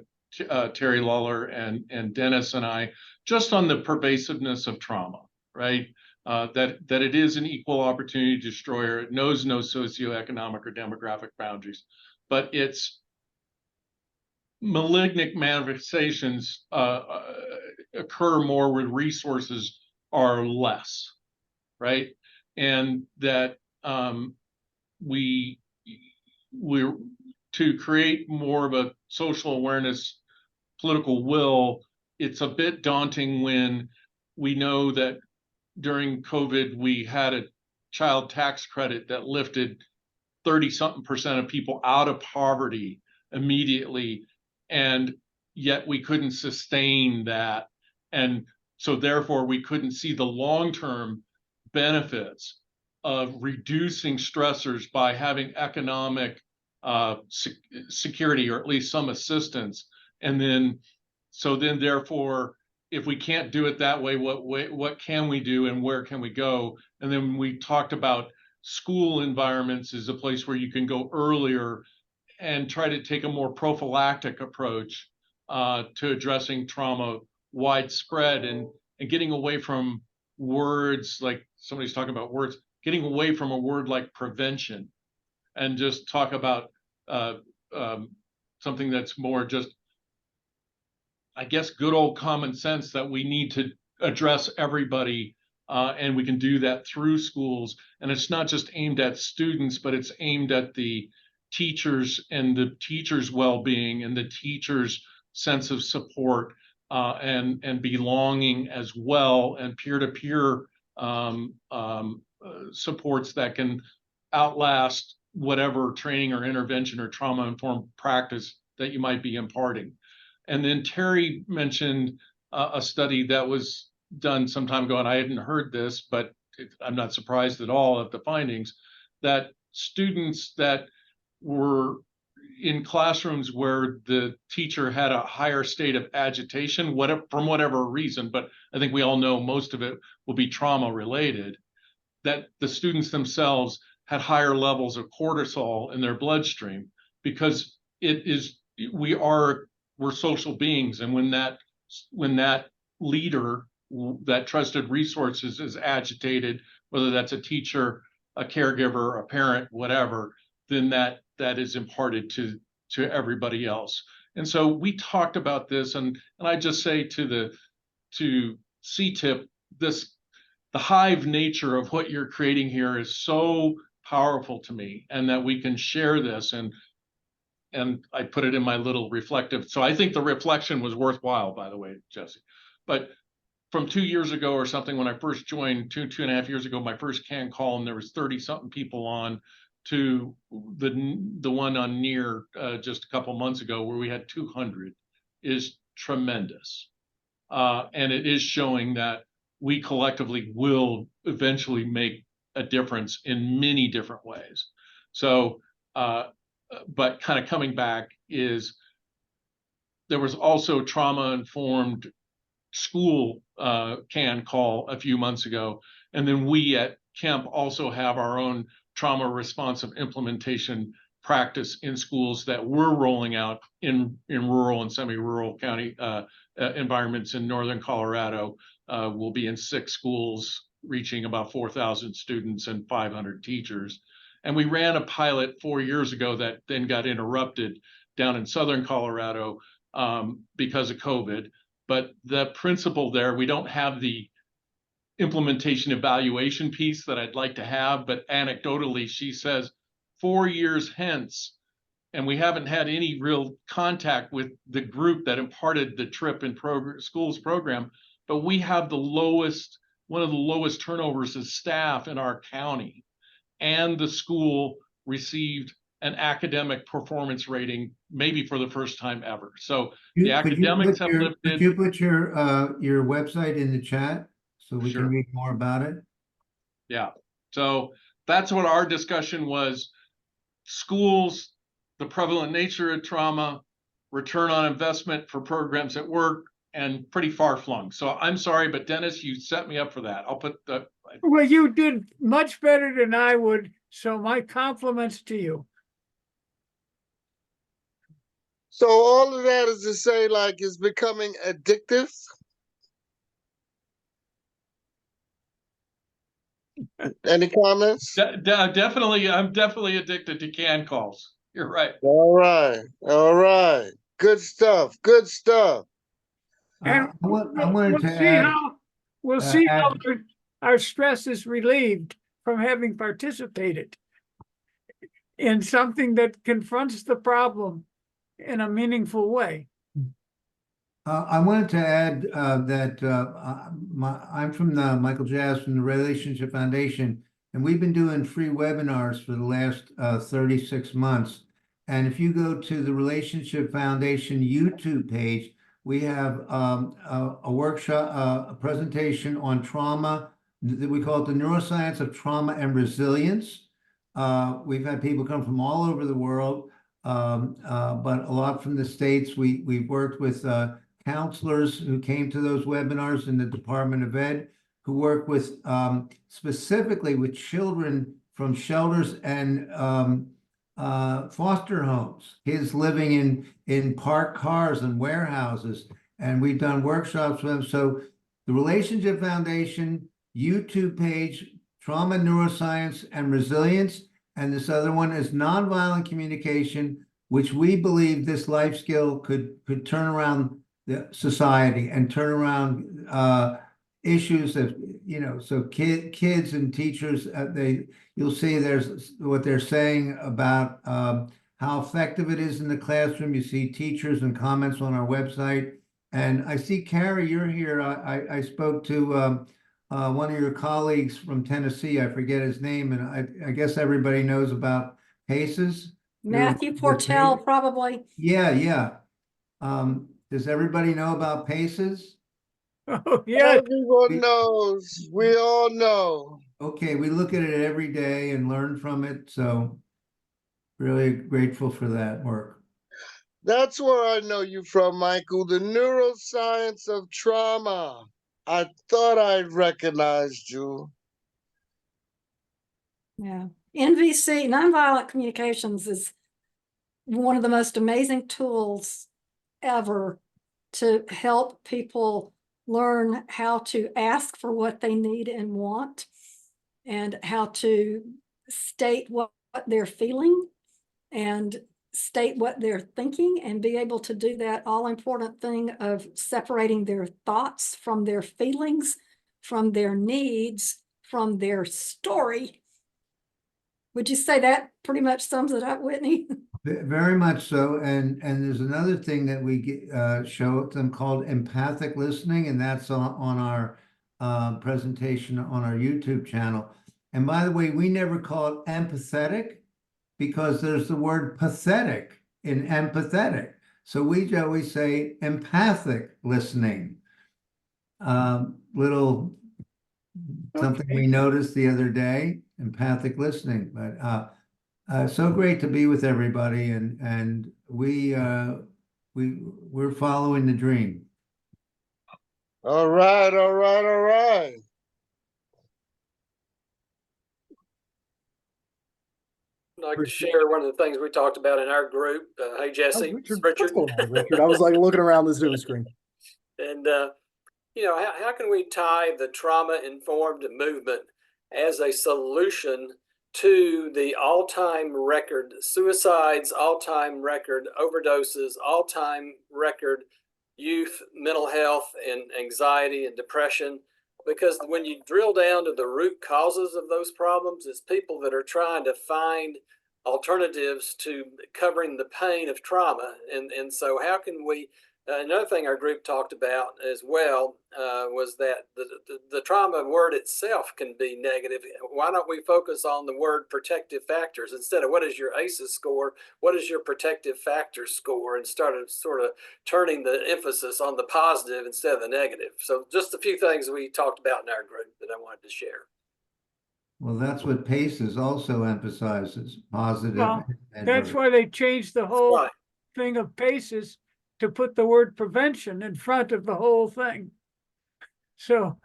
Terry Lawler and Dennis and I, just on the pervasiveness of trauma, right? That it is an equal opportunity destroyer. It knows no socioeconomic or demographic boundaries, but it's malignant manifestations occur more where resources are less, right? And that we're to create more of a social awareness, political will. It's a bit daunting when we know that during COVID, we had a child tax credit that lifted 30-something% of people out of poverty immediately, and yet we couldn't sustain that. And so therefore we couldn't see the long-term benefits of reducing stressors by having economic security, or at least some assistance. And then, so then therefore, if we can't do it that way, what can we do and where can we go? And then we talked about school environments is a place where you can go earlier and try to take a more prophylactic approach to addressing trauma widespread, and getting away from words like somebody's talking about words, getting away from a word like prevention, and just talk about something that's more just, I guess, good old common sense, that we need to address everybody, and we can do that through schools. And it's not just aimed at students, but it's aimed at the teachers and the teachers' well-being and the teachers' sense of support and belonging as well, and peer-to-peer supports that can outlast whatever training or intervention or trauma-informed practice that you might be imparting. And then Terry mentioned a study that was done some time ago, and I hadn't heard this, but I'm not surprised at all at the findings, that students that were in classrooms where the teacher had a higher state of agitation, from whatever reason, but I think we all know most of it will be trauma related, that the students themselves had higher levels of cortisol in their bloodstream, because we're social beings, and when that leader, that trusted resources, is agitated, whether that's a teacher, a caregiver, a parent, whatever, then that is imparted to everybody else. And so we talked about this, and I just say to CTIPP, the hive nature of what you're creating here is so powerful to me, and that we can share this, and I put it in my little reflective. So I think the reflection was worthwhile, by the way, Jesse. But from 2 years ago or something, when I first joined, two and a half years ago, my first CAN call, and there was 30-something people on, to the one on NEAR just a couple months ago, where we had 200, is tremendous. And it is showing that we collectively will eventually make a difference in many different ways. So, but kind of coming back, is there was also trauma-informed school CAN call a few months ago. And then we at Kemp also have our own trauma responsive implementation practice in schools that we're rolling out in rural and semi-rural county environments in northern Colorado. We'll be in 6 schools, reaching about 4,000 students and 500 teachers. And we ran a pilot 4 years ago that then got interrupted down in southern Colorado because of COVID. But the principle there, we don't have the implementation evaluation piece that I'd like to have, but anecdotally, she says 4 years hence, and we haven't had any real contact with the group that imparted the TRIPP and schools program, but we have one of the lowest turnovers of staff in our county, and the school received an academic performance rating, maybe for the first time ever. So the academics have lifted. Could you put your website in the chat so we can read more about it? Yeah. So that's what our discussion was. Schools, the prevalent nature of trauma, return on investment for programs that work, and pretty far flung. So I'm sorry, but Dennis, you set me up for that. I'll put the. Well, you did much better than I would. So my compliments to you. So all of that is to say, like, it's becoming addictive. Any comments? Definitely, I'm definitely addicted to CAN calls. You're right. All right. All right. Good stuff. Good stuff. And I we'll wanted to see add, how, we'll see how add our stress is relieved from having participated in something that confronts the problem in a meaningful way. I wanted to add that I'm from the Michael Jazz from the Relationship Foundation, and we've been doing free webinars for the last 36 months. And if you go to the Relationship Foundation YouTube page, we have a workshop, a presentation on trauma. We call it the neuroscience of trauma and resilience. We've had people come from all over the world, but a lot from the States. We've worked with counselors who came to those webinars in the Department of Ed, who work with specifically with children from shelters and foster homes, kids living in parked cars and warehouses. And we've done workshops with them. So the Relationship Foundation YouTube page, Trauma, Neuroscience, and Resilience. And this other one is Nonviolent Communication, which we believe this life skill could turn around the society and turn around issues that, you know, so kids and teachers, you'll see there's what they're saying about how effective it is in the classroom. You see teachers and comments on our website. And I see, Carrie, you're here. I spoke to one of your colleagues from Tennessee. I forget his name, and I guess everybody knows about PACES. Matthew Portell, probably. Yeah, yeah. Does everybody know about PACES? Oh, yeah. Everyone knows. We all know. Okay, we look at it every day and learn from it. So really grateful for that work. That's where I know you from, Michael. The neuroscience of trauma. I thought I recognized you. Yeah. NVC, nonviolent communications, is one of the most amazing tools ever to help people learn how to ask for what they need and want, and how to state what they're feeling and state what they're thinking, and be able to do that all important thing of separating their thoughts from their feelings, from their needs, from their story. Would you say that pretty much sums it up, Whitney? Very much so. And there's another thing that we show them called empathic listening, and that's on our presentation on our YouTube channel. And by the way, we never call it empathetic because there's the word pathetic in empathetic. So we always say empathic listening. Little something we noticed the other day, empathic listening. But so great to be with everybody, and we're following the dream. All right, all right, all right. I'd like to share one of the things we talked about in our group. Hey, Jesse, Richard, Richard. what's going on, Richard? I was like looking around the Zoom screen. And, you know, how can we tie the trauma-informed movement as a solution to the all-time record suicides, all-time record overdoses, all-time record youth mental health and anxiety and depression? Because when you drill down to the root causes of those problems, it's people that are trying to find alternatives to covering the pain of trauma. And so how can we, another thing our group talked about as well was that the trauma word itself can be negative. Why don't we focus on the word protective factors instead of what is your ACEs score? What is your protective factors score? And started sort of turning the emphasis on the positive instead of the negative. So just a few things we talked about in our group that I wanted to share. Well, that's what PACES also emphasizes, positive. Well, and that's why they changed the whole thing of PACES to put the word prevention in front of the whole thing. So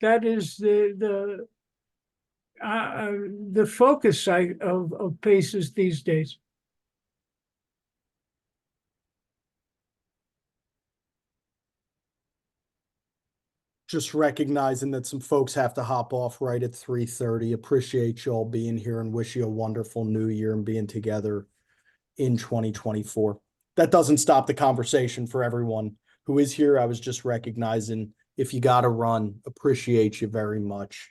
that is the focus of PACES these days. Just recognizing that some folks have to hop off right at 3:30. Appreciate you all being here and wish you a wonderful new year and being together in 2024. that doesn't stop the conversation for everyone who is here. I was just recognizing if you got to run, appreciate you very much.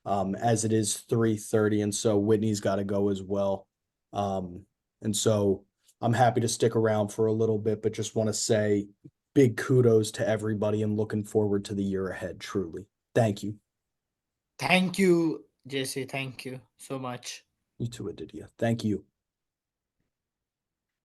As it is 3:30, and so Whitney's got to go as well. And so I'm happy to stick around for a little bit, but just want to say big kudos to everybody and looking forward to the year ahead, truly. Thank you. Thank you, Jesse. Thank you so much. You too, Aditya. Thank you.